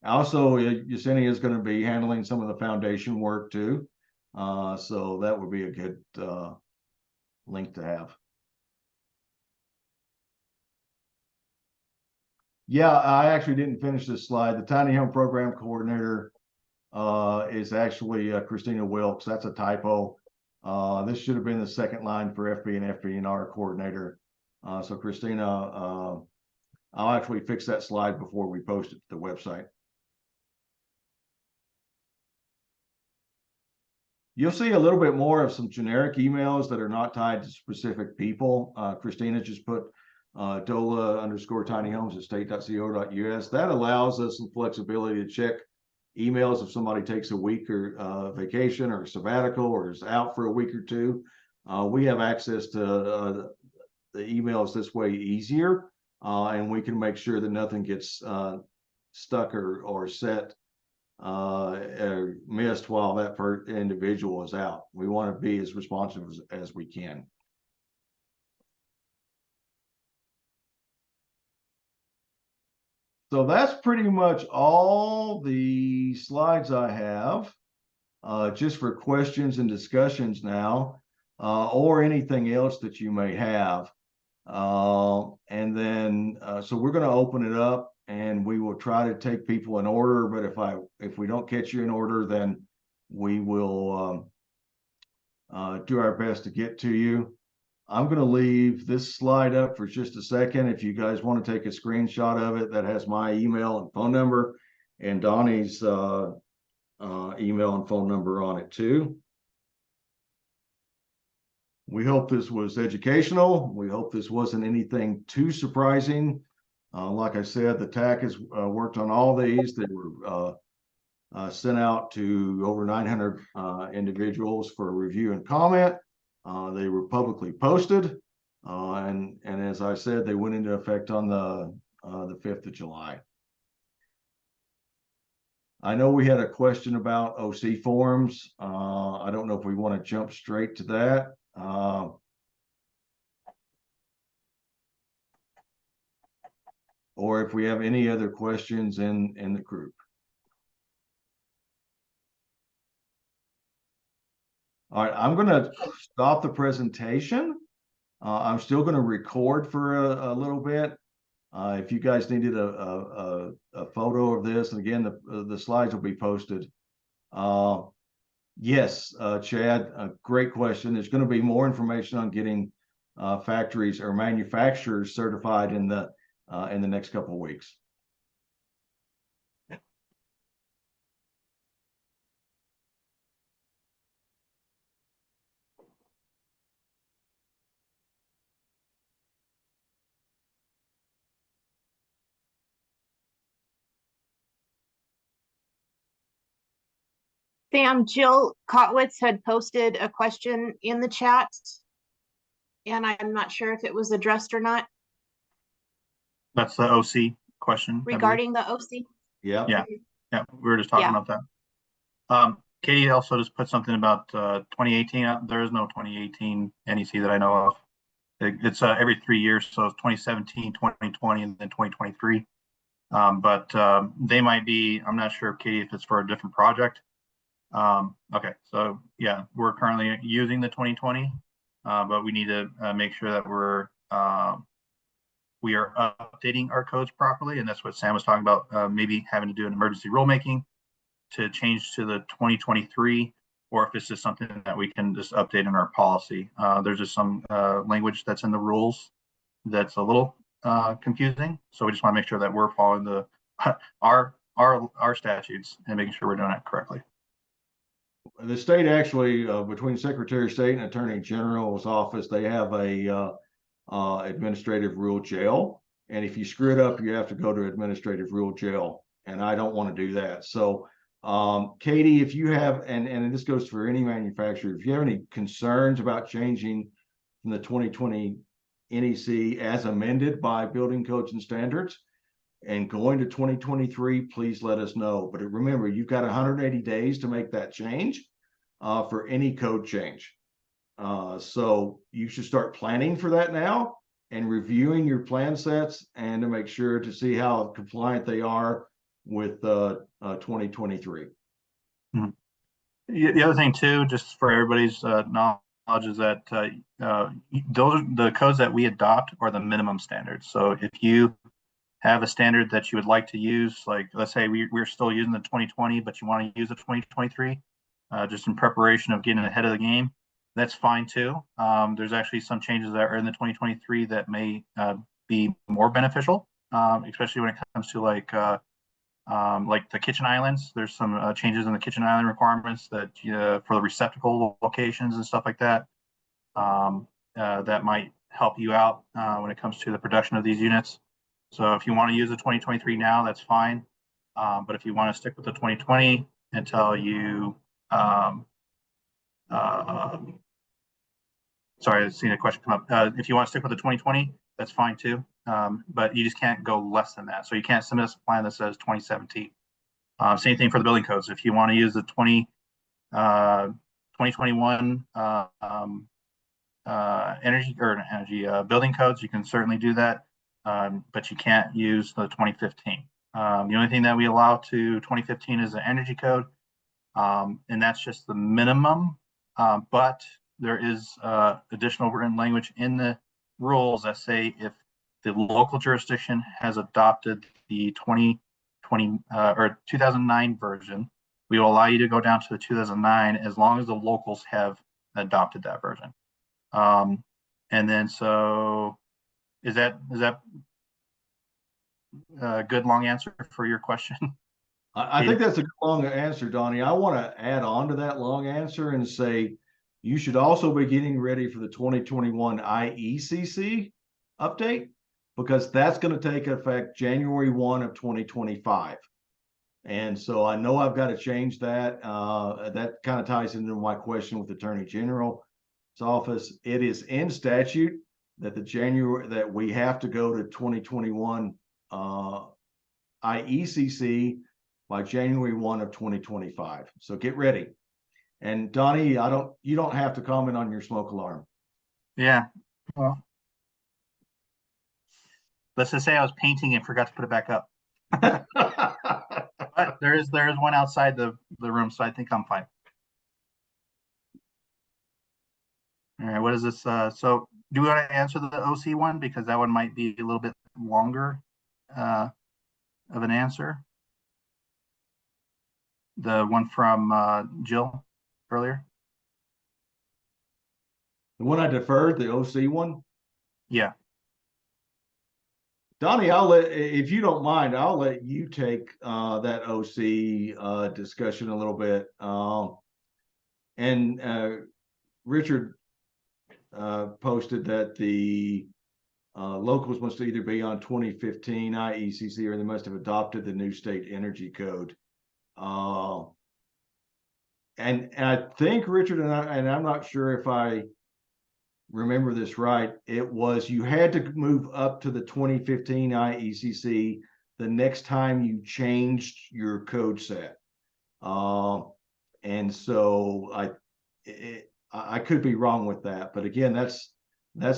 Also, Yesenia is going to be handling some of the foundation work too. So that would be a good link to have. Yeah, I actually didn't finish this slide. The tiny home program coordinator is actually Christina Wilkes. That's a typo. This should have been the second line for FB and FB&R coordinator. So Christina, I'll actually fix that slide before we post it to the website. You'll see a little bit more of some generic emails that are not tied to specific people. Christina just put dola_tinyhomes@state.co.us. That allows us some flexibility to check emails if somebody takes a week or vacation or sabbatical or is out for a week or two. We have access to the emails this way easier, and we can make sure that nothing gets stuck or set or missed while that individual is out. We want to be as responsive as we can. So that's pretty much all the slides I have, just for questions and discussions now, or anything else that you may have. And then, so we're going to open it up and we will try to take people in order. But if we don't catch you in order, then we will do our best to get to you. I'm going to leave this slide up for just a second. If you guys want to take a screenshot of it, that has my email and phone number and Donnie's email and phone number on it too. We hope this was educational. We hope this wasn't anything too surprising. Like I said, the TAC has worked on all these. They were sent out to over 900 individuals for review and comment. They were publicly posted, and as I said, they went into effect on the 5th of July. I know we had a question about OC forms. I don't know if we want to jump straight to that. Or if we have any other questions in the group. All right, I'm going to stop the presentation. I'm still going to record for a little bit. If you guys needed a photo of this, and again, the slides will be posted. Yes, Chad, a great question. There's going to be more information on getting factories or manufacturers certified in the next couple of weeks. Sam, Jill Kotwitz had posted a question in the chat, and I'm not sure if it was addressed or not That's the OC question. regarding the OC. Yeah. Yeah, we were just talking about that. Katie also just put something about 2018. There is no 2018 NEC that I know of. It's every 3 years, so it's 2017, 2020, and then 2023. But they might be, I'm not sure, Katie, if it's for a different project. Okay, so yeah, we're currently using the 2020, but we need to make sure that we are updating our codes properly, and that's what Sam was talking about, maybe having to do an emergency rulemaking to change to the 2023, or if it's just something that we can just update in our policy. There's just some language that's in the rules that's a little confusing, so we just want to make sure that we're following our statutes and making sure we're doing it correctly. The state actually, between Secretary of State and Attorney General's office, they have a administrative rule jail. And if you screw it up, you have to go to administrative rule jail. And I don't want to do that. So, Katie, if you have, and this goes for any manufacturer, if you have any concerns about changing from the 2020 NEC as amended by building codes and standards and going to 2023, please let us know. But remember, you've got 180 days to make that change for any code change. So you should start planning for that now and reviewing your plan sets and to make sure to see how compliant they are with 2023. The other thing too, just for everybody's knowledge, is that those are the codes that we adopt are the minimum standards. So if you have a standard that you would like to use, like let's say we're still using the 2020, but you want to use the 2023, just in preparation of getting ahead of the game, that's fine too. There's actually some changes that are in the 2023 that may be more beneficial, especially when it comes to like the kitchen islands. There's some changes in the kitchen island requirements that for the receptacle locations and stuff like that. That might help you out when it comes to the production of these units. So if you want to use the 2023 now, that's fine. But if you want to stick with the 2020 until you, sorry, I've seen a question come up. If you want to stick with the 2020, that's fine too. But you just can't go less than that. So you can't submit a plan that says 2017. Same thing for the building codes. If you want to use the 2021 building codes, you can certainly do that. But you can't use the 2015. The only thing that we allow to 2015 is the energy code. And that's just the minimum. But there is additional written language in the rules that say if the local jurisdiction has adopted the 2020 or 2009 version, we will allow you to go down to the 2009 as long as the locals have adopted that version. And then so is that a good long answer for your question? I think that's a long answer, Donnie. I want to add on to that long answer and say you should also be getting ready for the 2021 IECC update, because that's going to take effect January 1 of 2025. And so I know I've got to change that. That kind of ties into my question with the Attorney General's office. It is in statute that that we have to go to 2021 IECC by January 1 of 2025. So get ready. And Donnie, you don't have to comment on your smoke alarm. Yeah. Well, let's just say I was painting and forgot to put it back up. But there is one outside the room, so I think I'm fine. All right, what is this? So do we want to answer the OC one? Because that one might be a little bit longer of an answer. The one from Jill earlier. The one I deferred, the OC one? Yeah. Donnie, if you don't mind, I'll let you take that OC discussion a little bit. And Richard posted that the locals must either be on 2015 IECC or they must have adopted the new state energy code. And I think Richard and I'm not sure if I remember this right, it was you had to move up to the 2015 IECC the next time you changed your code set. And so I could be wrong with that, but again, that's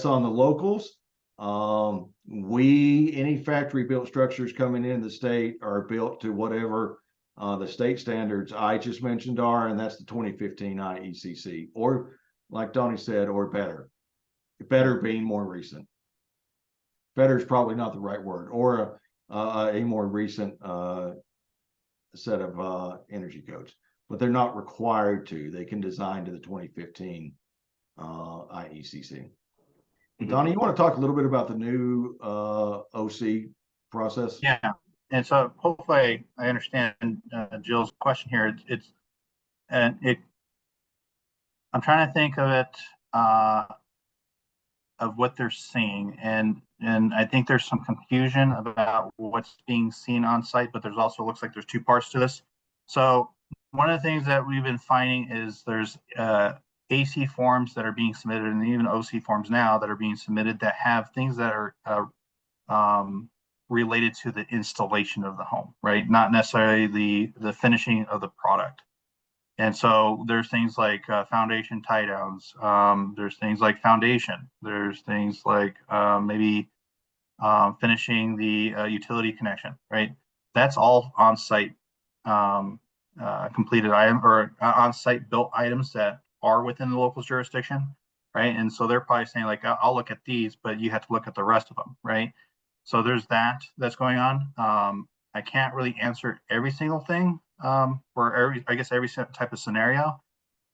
on the locals. Any factory built structures coming in the state are built to whatever the state standards I just mentioned are, and that's the 2015 IECC, or like Donnie said, or better. Better being more recent. Better is probably not the right word, or a more recent set of energy codes, but they're not required to. They can design to the 2015 IECC. Donnie, you want to talk a little bit about the new OC process? Yeah, and so hopefully I understand Jill's question here. I'm trying to think of it of what they're seeing, and I think there's some confusion about what's being seen on site, but there's also looks like there's two parts to this. So one of the things that we've been finding is there's AC forms that are being submitted, and even OC forms now that are being submitted that have things that are related to the installation of the home, right? Not necessarily the finishing of the product. And so there's things like foundation tie downs. There's things like foundation. There's things like maybe finishing the utility connection, right? that's all on-site completed item or on-site built items that are within the local jurisdiction, right? And so they're probably saying like, I'll look at these, but you have to look at the rest of them, right? So there's that's going on. I can't really answer every single thing for every type of scenario,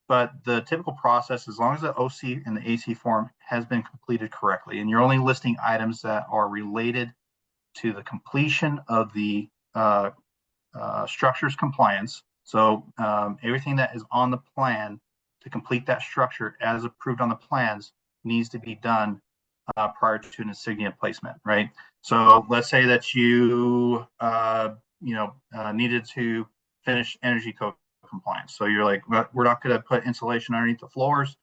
but the typical process, as long as the OC and the AC form has been completed correctly, and you're only listing items that are related to the completion of the structure's compliance. So everything that is on the plan to complete that structure as approved on the plans needs to be done prior to an insignia placement, right? So let's say that you needed to finish energy code compliance. So you're like, we're not going to put insulation underneath the floors.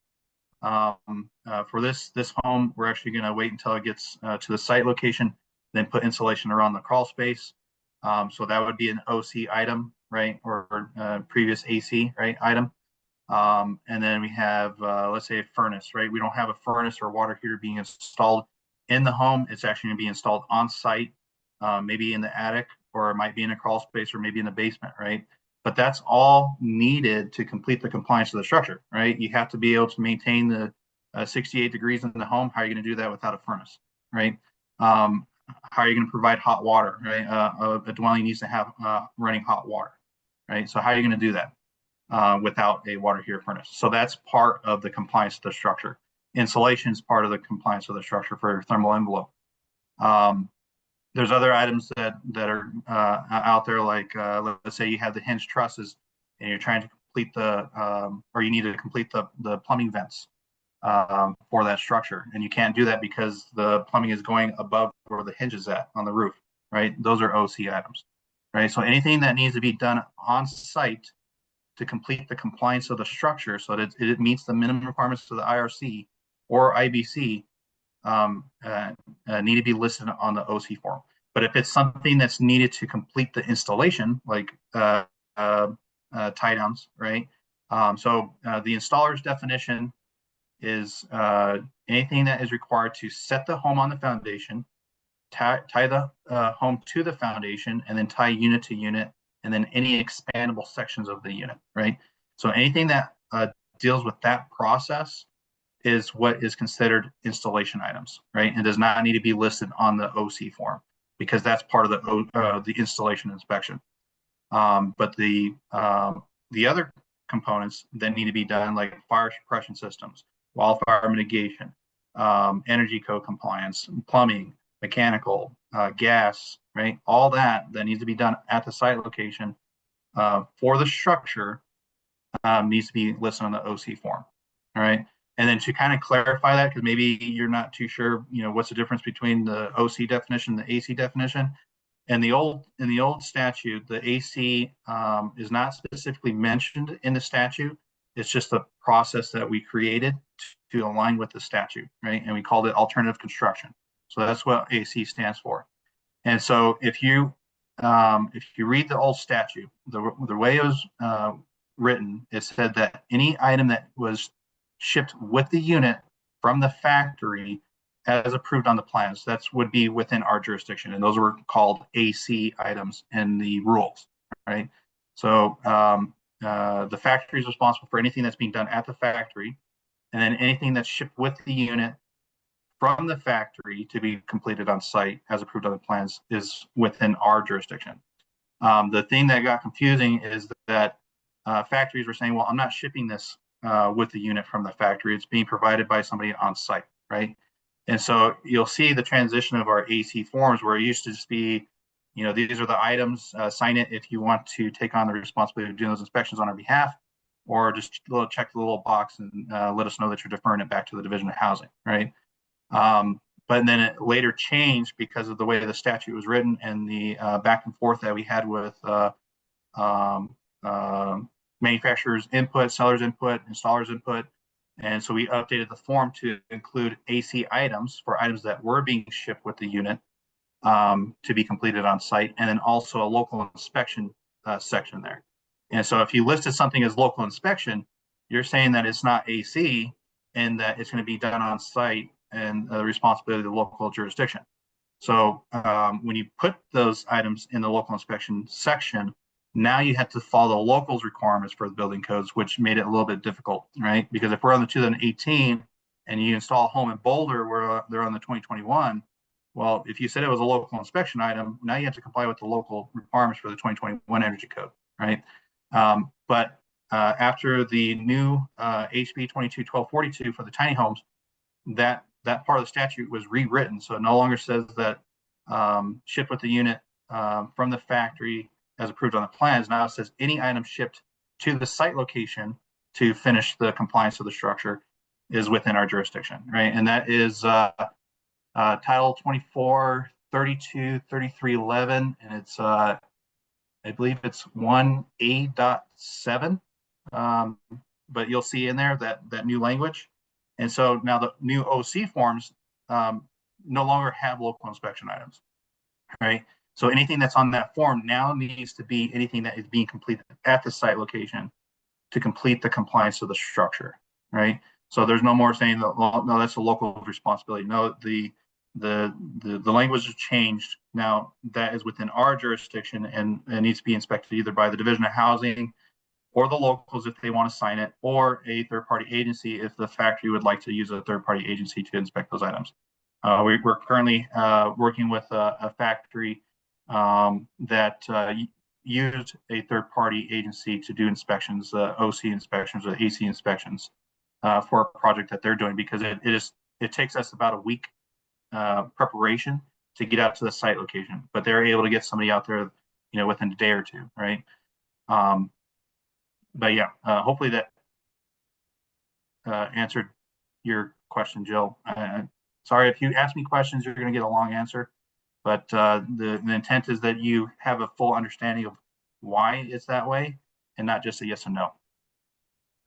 For this home, we're actually going to wait until it gets to the site location, then put insulation around the crawl space. So that would be an OC item, right? Or previous AC, right, item. And then we have, let's say a furnace, right? We don't have a furnace or water heater being installed in the home. It's actually going to be installed on site, maybe in the attic, or it might be in a crawl space, or maybe in the basement, right? But that's all needed to complete the compliance of the structure, right? You have to be able to maintain the 68 degrees in the home. How are you going to do that without a furnace, right? How are you going to provide hot water, right? A dwelling needs to have running hot water, right? So how are you going to do that without a water heater furnace? So that's part of the compliance of the structure. Insulation is part of the compliance of the structure for thermal envelope. There's other items that are out there, like let's say you have the hinge trusses and you're trying to complete or you need to complete the plumbing vents for that structure, and you can't do that because the plumbing is going above where the hinge is at on the roof, right? Those are OC items, right? So anything that needs to be done on site to complete the compliance of the structure so that it meets the minimum requirements of the IRC or IBC need to be listed on the OC form. But if it's something that's needed to complete the installation, like tie downs, right? So the installer's definition is anything that is required to set the home on the foundation, tie the home to the foundation, and then tie unit to unit, and then any expandable sections of the unit, right? So anything that deals with that process is what is considered installation items, right? And does not need to be listed on the OC form because that's part of the installation inspection. But the other components that need to be done, like fire suppression systems, wildfire mitigation, energy code compliance, plumbing, mechanical, gas, right? All that needs to be done at the site location for the structure needs to be listed on the OC form, all right? And then to kind of clarify that, because maybe you're not too sure, what's the difference between the OC definition and the AC definition. In the old statute, the AC is not specifically mentioned in the statute. It's just the process that we created to align with the statute, right? And we called it alternative construction. So that's what AC stands for. And so if you read the old statute, the way it was written, it said that any item that was shipped with the unit from the factory as approved on the plans, that would be within our jurisdiction. And those were called AC items in the rules, right? So the factory is responsible for anything that's being done at the factory, and then anything that's shipped with the unit from the factory to be completed on site as approved on the plans is within our jurisdiction. The thing that got confusing is that factories were saying, well, I'm not shipping this with the unit from the factory. It's being provided by somebody on site, right? And so you'll see the transition of our AC forms where it used to just be, these are the items, sign it if you want to take on the responsibility of doing those inspections on our behalf, or just check the little box and let us know that you're deferring it back to the Division of Housing, right? But then it later changed because of the way the statute was written and the back and forth that we had with manufacturer's input, seller's input, installer's input. And so we updated the form to include AC items for items that were being shipped with the unit to be completed on site, and then also a local inspection section there. And so if you listed something as local inspection, you're saying that it's not AC and that it's going to be done on site and the responsibility of the local jurisdiction. So when you put those items in the local inspection section, now you have to follow the locals requirements for the building codes, which made it a little bit difficult, right? Because if we're on the 2018 and you install a home in Boulder where they're on the 2021, well, if you said it was a local inspection item, now you have to comply with the local requirements for the 2021 energy code, right? But after the new HB 22-1242 for the tiny homes, that part of the statute was rewritten. So it no longer says that shipped with the unit from the factory as approved on the plans. Now it says any item shipped to the site location to finish the compliance of the structure is within our jurisdiction, right? And that is Title 24, 32, 33, 11, and it's I believe it's 1A.7. But you'll see in there that new language. And so now the new OC forms no longer have local inspection items, right? So anything that's on that form now needs to be anything that is being completed at the site location to complete the compliance of the structure, right? So there's no more saying that, well, no, that's a local responsibility. No, the language has changed. Now that is within our jurisdiction and it needs to be inspected either by the Division of Housing or the locals if they want to sign it, or a third-party agency if the factory would like to use a third-party agency to inspect those items. We're currently working with a factory that used a third-party agency to do inspections, OC inspections or AC inspections for a project that they're doing, because it takes us about a week preparation to get out to the site location, but they're able to get somebody out there, within a day or two, right? But yeah, hopefully that answered your question, Jill. Sorry, if you ask me questions, you're going to get a long answer, but the intent is that you have a full understanding of why it's that way and not just a yes and no.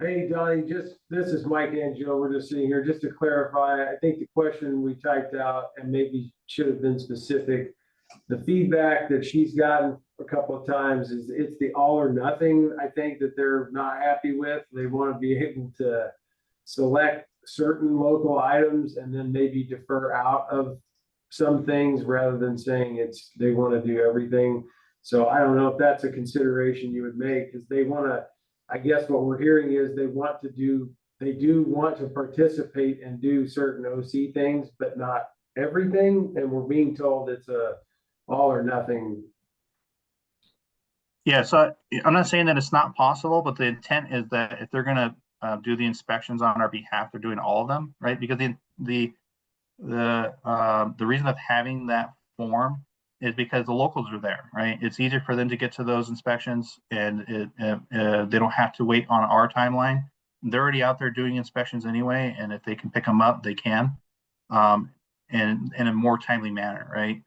Hey, Donnie, this is Mike and Joe. We're just sitting here just to clarify. I think the question we typed out and maybe should have been specific. The feedback that she's gotten a couple of times is it's the all or nothing. I think that they're not happy with. They want to be able to select certain local items and then maybe defer out of some things rather than saying they want to do everything. So I don't know if that's a consideration you would make, because they want to, I guess what we're hearing is they do want to participate and do certain OC things, but not everything. And we're being told it's a all or nothing. Yeah, so I'm not saying that it's not possible, but the intent is that if they're going to do the inspections on our behalf, they're doing all of them, right? Because the reason of having that form is because the locals are there, right? It's easier for them to get to those inspections, and they don't have to wait on our timeline. They're already out there doing inspections anyway, and if they can pick them up, they can, and in a more timely manner, right?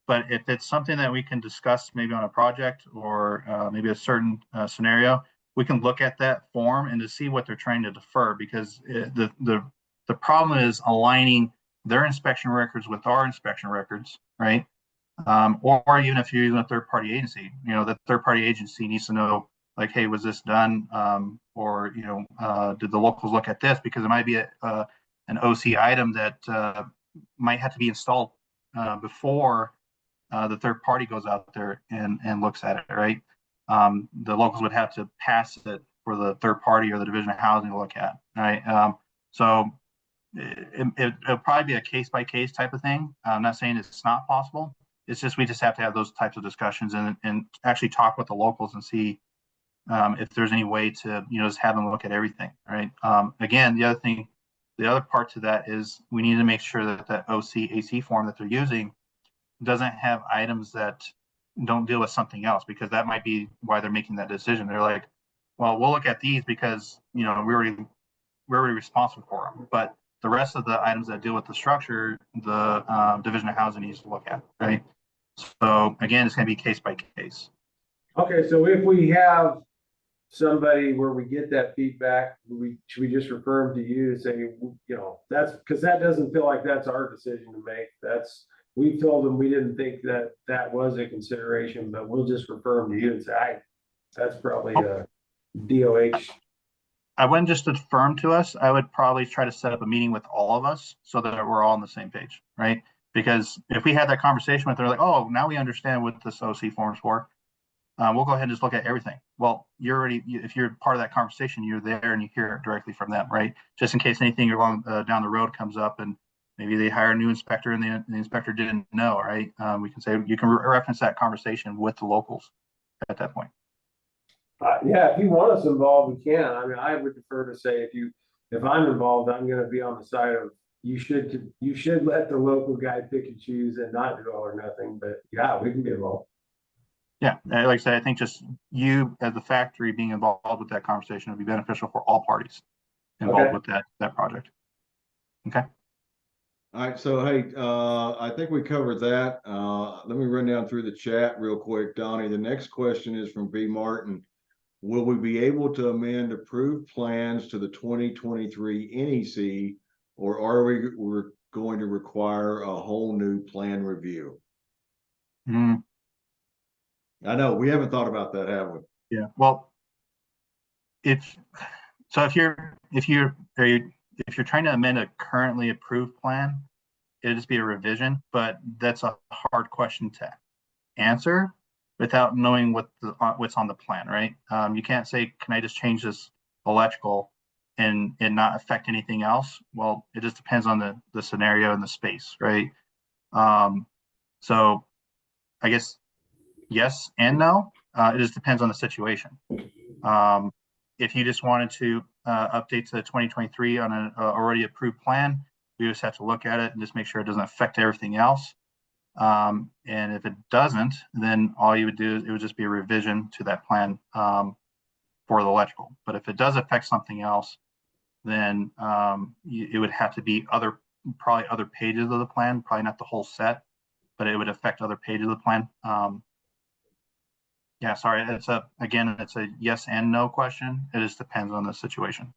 But if it's something that we can discuss maybe on a project or maybe a certain scenario, we can look at that form and to see what they're trying to defer, because the problem is aligning their inspection records with our inspection records, right? Or even if you're using a third-party agency, that third-party agency needs to know, like, hey, was this done? Or did the locals look at this? Because it might be an OC item that might have to be installed before the third party goes out there and looks at it, right? The locals would have to pass it for the third party or the Division of Housing to look at, right? So it'll probably be a case-by-case type of thing. I'm not saying it's not possible. It's just we just have to have those types of discussions and actually talk with the locals and see if there's any way to just have them look at everything, right? Again, the other part to that is we need to make sure that that OC/AC form that they're using doesn't have items that don't deal with something else, because that might be why they're making that decision. They're like, well, we'll look at these because we're already responsible for them, but the rest of the items that deal with the structure, the Division of Housing needs to look at, right? So again, it's going to be case by case. Okay, so if we have somebody where we get that feedback, should we just refer them to you to say, that's because that doesn't feel like that's our decision to make. We told them we didn't think that was a consideration, but we'll just refer them to you and say, that's probably a DOH. I wouldn't just affirm to us. I would probably try to set up a meeting with all of us so that we're all on the same page, right? Because if we had that conversation with them, like, oh, now we understand what this OC form's for, we'll go ahead and just look at everything. Well, if you're part of that conversation, you're there and you hear it directly from them, right? Just in case anything along down the road comes up and maybe they hire a new inspector and the inspector didn't know, right? We can say, you can reference that conversation with the locals at that point. Yeah, if you want us involved, we can. I mean, I would prefer to say if I'm involved, I'm gonna be on the side of, you should let the local guy pick and choose and not do all or nothing, but yeah, we can be involved. Yeah, like I said, I think just you as the factory being involved with that conversation would be beneficial for all parties involved with that project. Okay. All right, so hey, I think we covered that. Let me run down through the chat real quick, Donnie. The next question is from B. Martin. Will we be able to amend approved plans to the 2023 NEC, or are we're going to require a whole new plan review? I know we haven't thought about that, have we? Yeah. Well, if you're trying to amend a currently approved plan, it'll just be a revision, but that's a hard question to answer without knowing what's on the plan, right? You can't say, can I just change this electrical and not affect anything else? Well, it just depends on the scenario and the space, right? So I guess yes and no. It just depends on the situation. If you just wanted to update to the 2023 on an already approved plan, we just have to look at it and just make sure it doesn't affect everything else. And if it doesn't, then all you would do is it would just be a revision to that plan for the electrical. But if it does affect something else, then it would have to be probably other pages of the plan, probably not the whole set, but it would affect other pages of the plan. Yeah, sorry, it's a yes and no question. It just depends on the situation.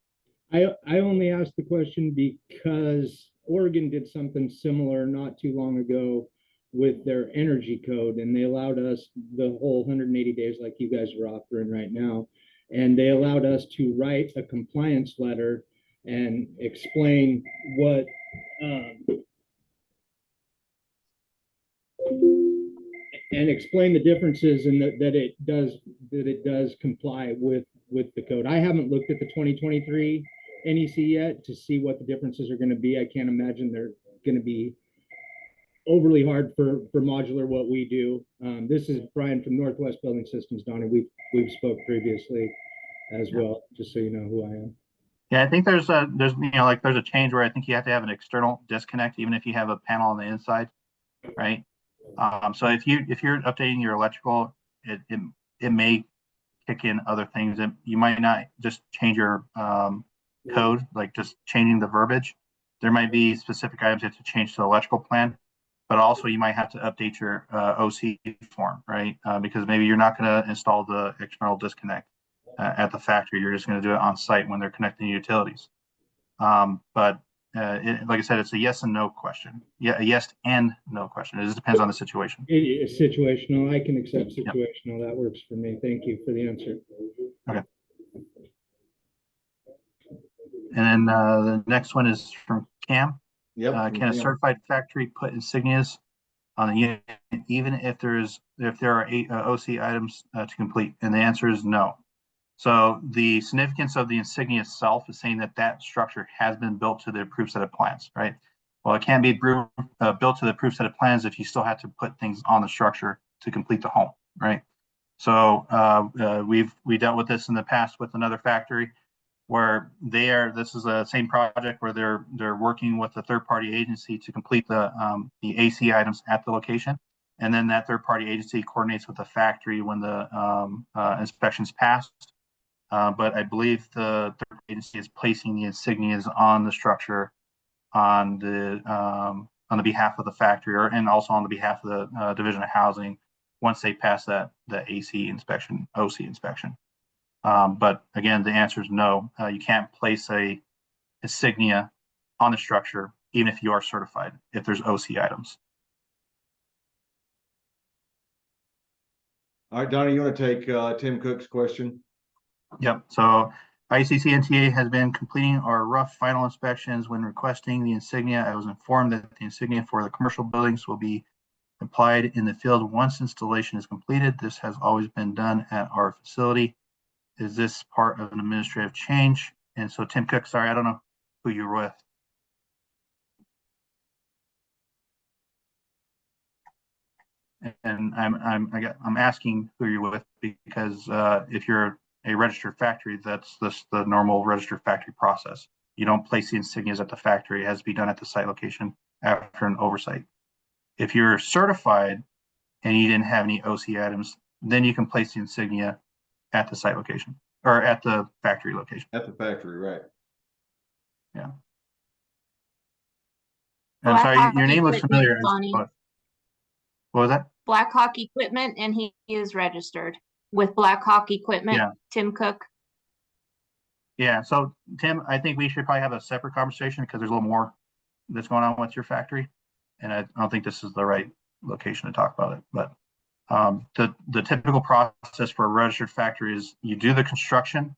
I only asked the question because Oregon did something similar not too long ago with their energy code, and they allowed us the whole 180 days like you guys are offering right now. And they allowed us to write a compliance letter and explain what explain the differences and that it does comply with the code. I haven't looked at the 2023 NEC yet to see what the differences are going to be. I can't imagine they're going to be overly hard for modular what we do. This is Brian from Northwest Building Systems, Donnie. We've spoke previously as well, just so you know who I am. Yeah, I think there's a change where I think you have to have an external disconnect even if you have a panel on the inside, right? So if you're updating your electrical, it may kick in other things, and you might not just change your code, like just changing the verbiage. There might be specific items you have to change to the electrical plan, but also you might have to update your OC form, right? Because maybe you're not going to install the external disconnect at the factory. You're just going to do it on site when they're connecting utilities. But like I said, it's a yes and no question. Yeah, a yes and no question. It just depends on the situation. It's situational. I can accept situational. Yep. That works for me. Thank you for the answer. Okay. And then the next one is from Cam. Yep. Can a certified factory put insignias on the unit even if there are 8 OC items to complete? And the answer is no. So the significance of the insignia itself is saying that structure has been built to the approved set of plans, right? Well, it can't be built to the approved set of plans if you still have to put things on the structure to complete the home, right? So we dealt with this in the past with another factory where this is the same project where they're working with a third-party agency to complete the AC items at the location. And then that third-party agency coordinates with the factory when the inspection's passed. But I believe the third agency is placing the insignias on the structure on the behalf of the factory and also on the behalf of the Division of Housing once they pass the AC inspection, OC inspection. But again, the answer is no. You can't place a insignia on the structure even if you are certified if there's OC items. All right, Donnie, you want to take Tim Cook's question? Yep. So ICC-NTA has been completing our rough final inspections when requesting the insignia. I was informed that the insignia for the commercial buildings will be applied in the field once installation is completed. This has always been done at our facility. Is this part of an administrative change? And so Tim Cook, sorry, I don't know who you're with. And I'm asking who you're with because if you're a registered factory, that's the normal registered factory process. You don't place the insignias at the factory. It has to be done at the site location after an oversight. If you're certified and you didn't have any OC items, then you can place the insignia at the site location or at the factory location. At the factory, right? Yeah. Black I'm sorry, Hawk your name looks Equipment, familiar. Bonnie. What was that? Black Hawk Equipment, and he is registered with Black Hawk Equipment. Yeah. Tim Cook. Yeah, so Tim, I think we should probably have a separate conversation because there's a little more that's going on with your factory. And I don't think this is the right location to talk about it. But the typical process for a registered factory is you do the construction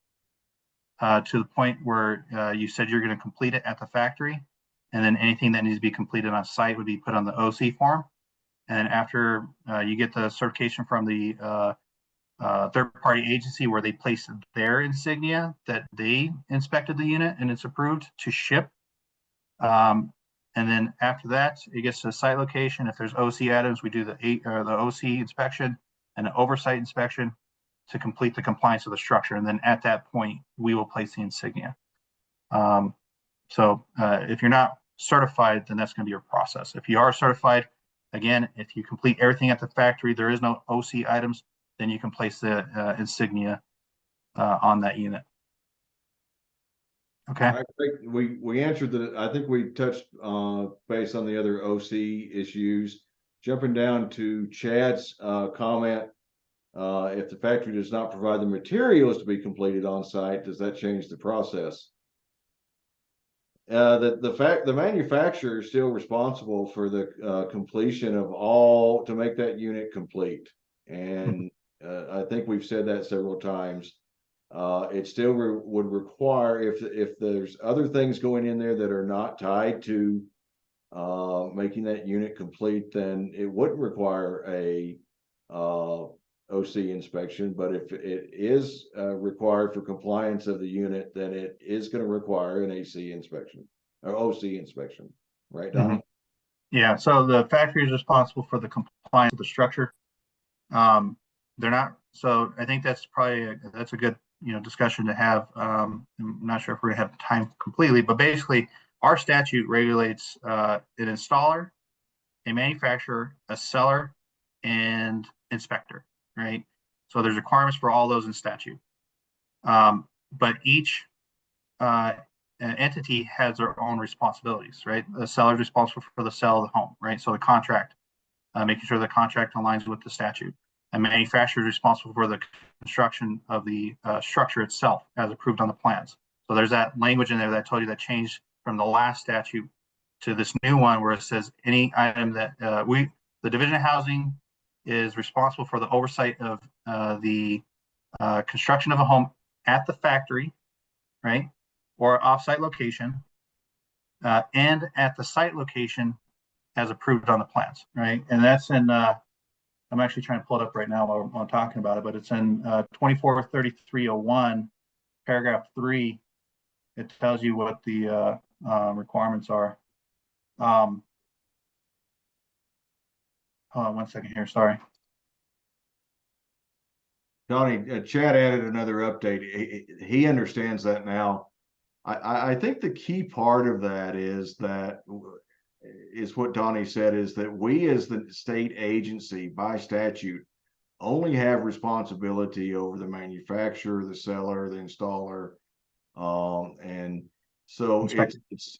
to the point where you said you're going to complete it at the factory. And then anything that needs to be completed on site would be put on the OC form. And after you get the certification from the third-party agency where they place their insignia that they inspected the unit and it's approved to ship. And then after that, it gets to the site location. If there's OC items, we do the OC inspection and an oversight inspection to complete the compliance of the structure. And then at that point, we will place the insignia. So if you're not certified, then that's going to be your process. If you are certified, again, if you complete everything at the factory, there is no OC items, then you can place the insignia on that unit. Okay. I think we answered the, I think we touched based on the other OC issues. Jumping down to Chad's comment, if the factory does not provide the materials to be completed on site, does that change the process? The manufacturer is still responsible for the completion of all to make that unit complete. And I think we've said that several times. It still would require, if there's other things going in there that are not tied to making that unit complete, then it wouldn't require a OC inspection. But if it is required for compliance of the unit, then it is going to require an AC inspection or OC inspection, right, Donnie? Mm-hmm. Yeah, so the factory is responsible for the compliance of the structure. They're not, so I think that's probably that's a good discussion to have. I'm not sure if we're gonna have time completely, but basically our statute regulates an installer, a manufacturer, a seller, and inspector, right? So there's requirements for all those in statute. But each entity has their own responsibilities, right? The seller is responsible for the sale of the home, right? So the contract, making sure the contract aligns with the statute. A manufacturer is responsible for the construction of the structure itself as approved on the plans. So there's that language in there that I told you that changed from the last statute to this new one where it says any item that the Division of Housing is responsible for the oversight of the construction of a home at the factory, right? Or offsite location, and at the site location as approved on the plans, right? And that's in I'm actually trying to pull it up right now while I'm talking about it, but it's in 243301, paragraph 3. It tells you what the requirements are. Hold on one second here, sorry. Donnie, Chad added another update. He understands that now. I think the key part of that is what Donnie said, is that we as the state agency by statute only have responsibility over the manufacturer, the seller, the installer. And so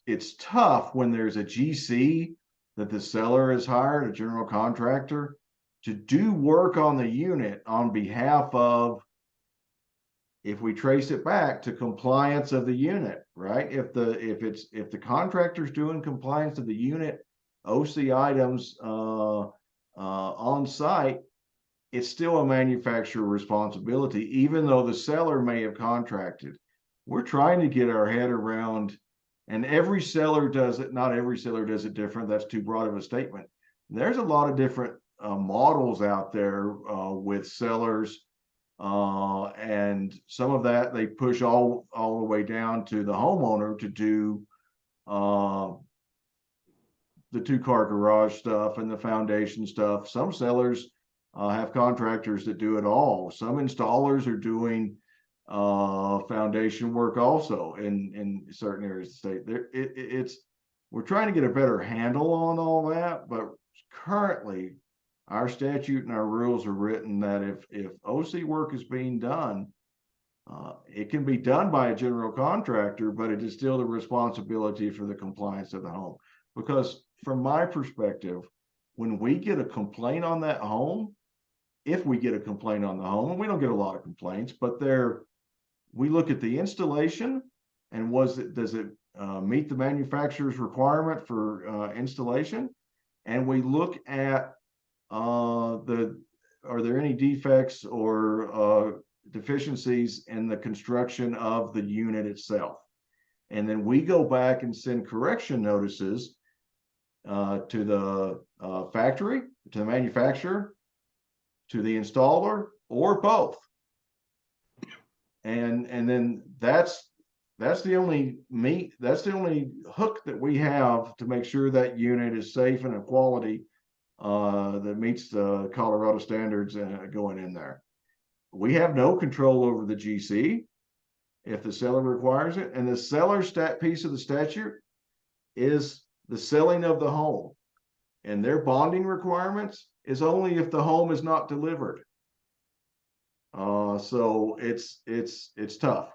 it's tough when there's a GC that the seller has hired, a general contractor, to do work on the unit on behalf of, if we trace it back to compliance of the unit, right? If the contractor's doing compliance of the unit, OC items on site, it's still a manufacturer responsibility, even though the seller may have contracted. we're trying to get our head around, and every seller does it. Not every seller does it different. That's too broad of a statement. There's a lot of different models out there with sellers. And some of that they push all the way down to the homeowner to do the 2-car garage stuff and the foundation stuff. Some sellers have contractors that do it all. Some installers are doing foundation work also in certain areas of the state. We're trying to get a better handle on all that, but currently our statute and our rules are written that if OC work is being done, it can be done by a general contractor, but it is still the responsibility for the compliance of the home. Because from my perspective, when we get a complaint on that home, if we get a complaint on the home, and we don't get a lot of complaints, but we look at the installation and does it meet the manufacturer's requirement for installation? And we look at are there any defects or deficiencies in the construction of the unit itself? And then we go back and send correction notices to the factory, to the manufacturer, to the installer, or both. And then that's the only hook that we have to make sure that unit is safe and of quality that meets the Colorado standards going in there. We have no control over the GC if the seller requires it. And the seller piece of the statute is the selling of the home. And their bonding requirements is only if the home is not delivered. So it's tough.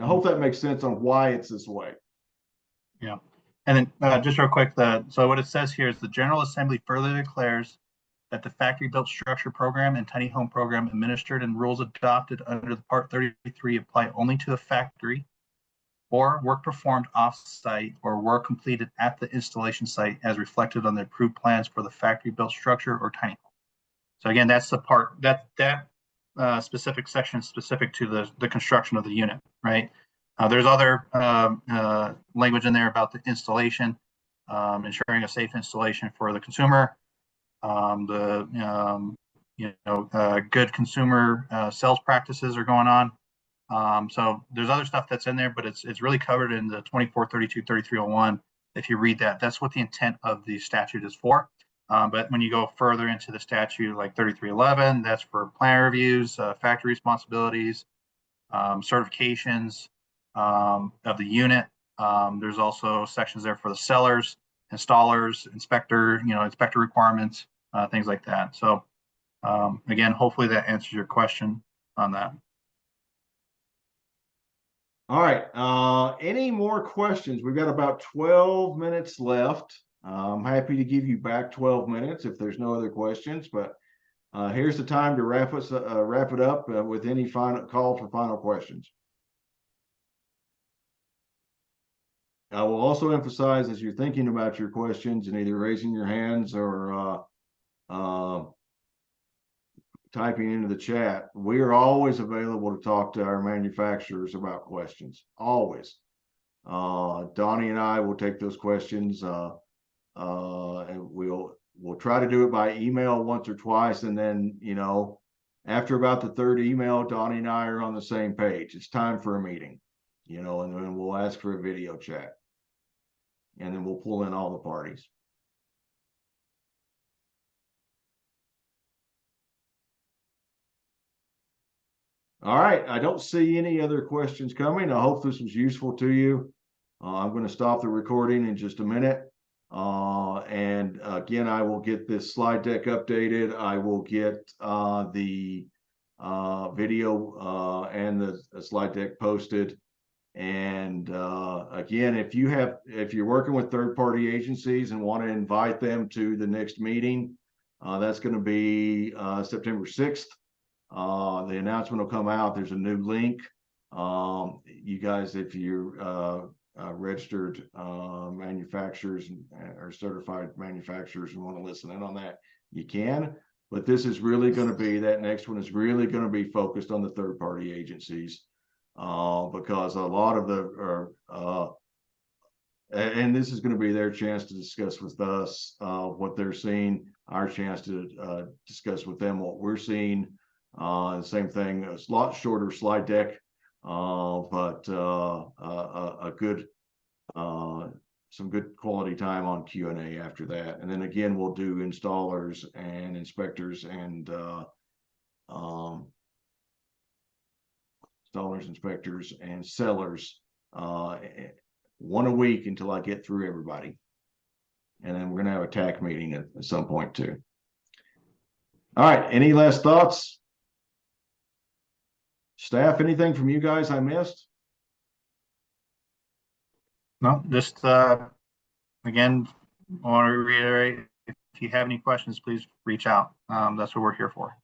I hope that makes sense on why it's this way. Yeah. And then just real quick, so what it says here is the General Assembly further declares that the factory built structure program and tiny home program administered and rules adopted under the Part 33 apply only to the factory or work performed off-site or work completed at the installation site as reflected on the approved plans for the factory built structure or tiny home. So again, that's the part that specific section specific to the construction of the unit, right? There's other language in there about the installation, ensuring a safe installation for the consumer, good consumer sales practices are going on. So there's other stuff that's in there, but it's really covered in the 2432-3301. If you read that, that's what the intent of the statute is for. But when you go further into the statute, like 3311, that's for plan reviews, factory responsibilities, certifications of the unit. There's also sections there for the sellers, installers, inspector requirements, things like that. So again, hopefully that answers your question on that. All right. Any more questions? We've got about 12 minutes left. I'm happy to give you back 12 minutes if there's no other questions, but here's the time to wrap it up with any final call for final questions. I will also emphasize as you're thinking about your questions and either raising your hands or typing into the chat, we are always available to talk to our manufacturers about questions. Always. Donnie and I will take those questions. And we'll try to do it by email once or twice, and then after about the third email, Donnie and I are on the same page. It's time for a meeting, and then we'll ask for a video chat, and then we'll pull in all the parties. All right, I don't see any other questions coming. I hope this was useful to you. I'm going to stop the recording in just a minute. And again, I will get this slide deck updated. I will get the video and the slide deck posted. And again, if you're working with third-party agencies and want to invite them to the next meeting, that's going to be September 6th. The announcement will come out. There's a new link. You guys, if you're registered manufacturers or certified manufacturers and want to listen in on that, you can. But this is really going to be, that next one is really going to be focused on the third-party agencies. because a lot of and this is going to be their chance to discuss with us what they're seeing, our chance to discuss with them what we're seeing. Same thing, a lot shorter slide deck, but a good, some good quality time on Q&A after that. And then again, we'll do installers and inspectors and installers, inspectors, and sellers, one a week until I get through everybody. And then we're gonna have a TAC meeting at some point too. All right, any last thoughts? Staff, anything from you guys I missed? No, just, again, I want to reiterate, if you have any questions, please reach out. That's what we're here for.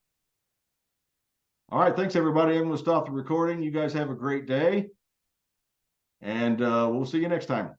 All right, thanks everybody. I'm gonna stop the recording. You guys have a great day. And we'll see you next time.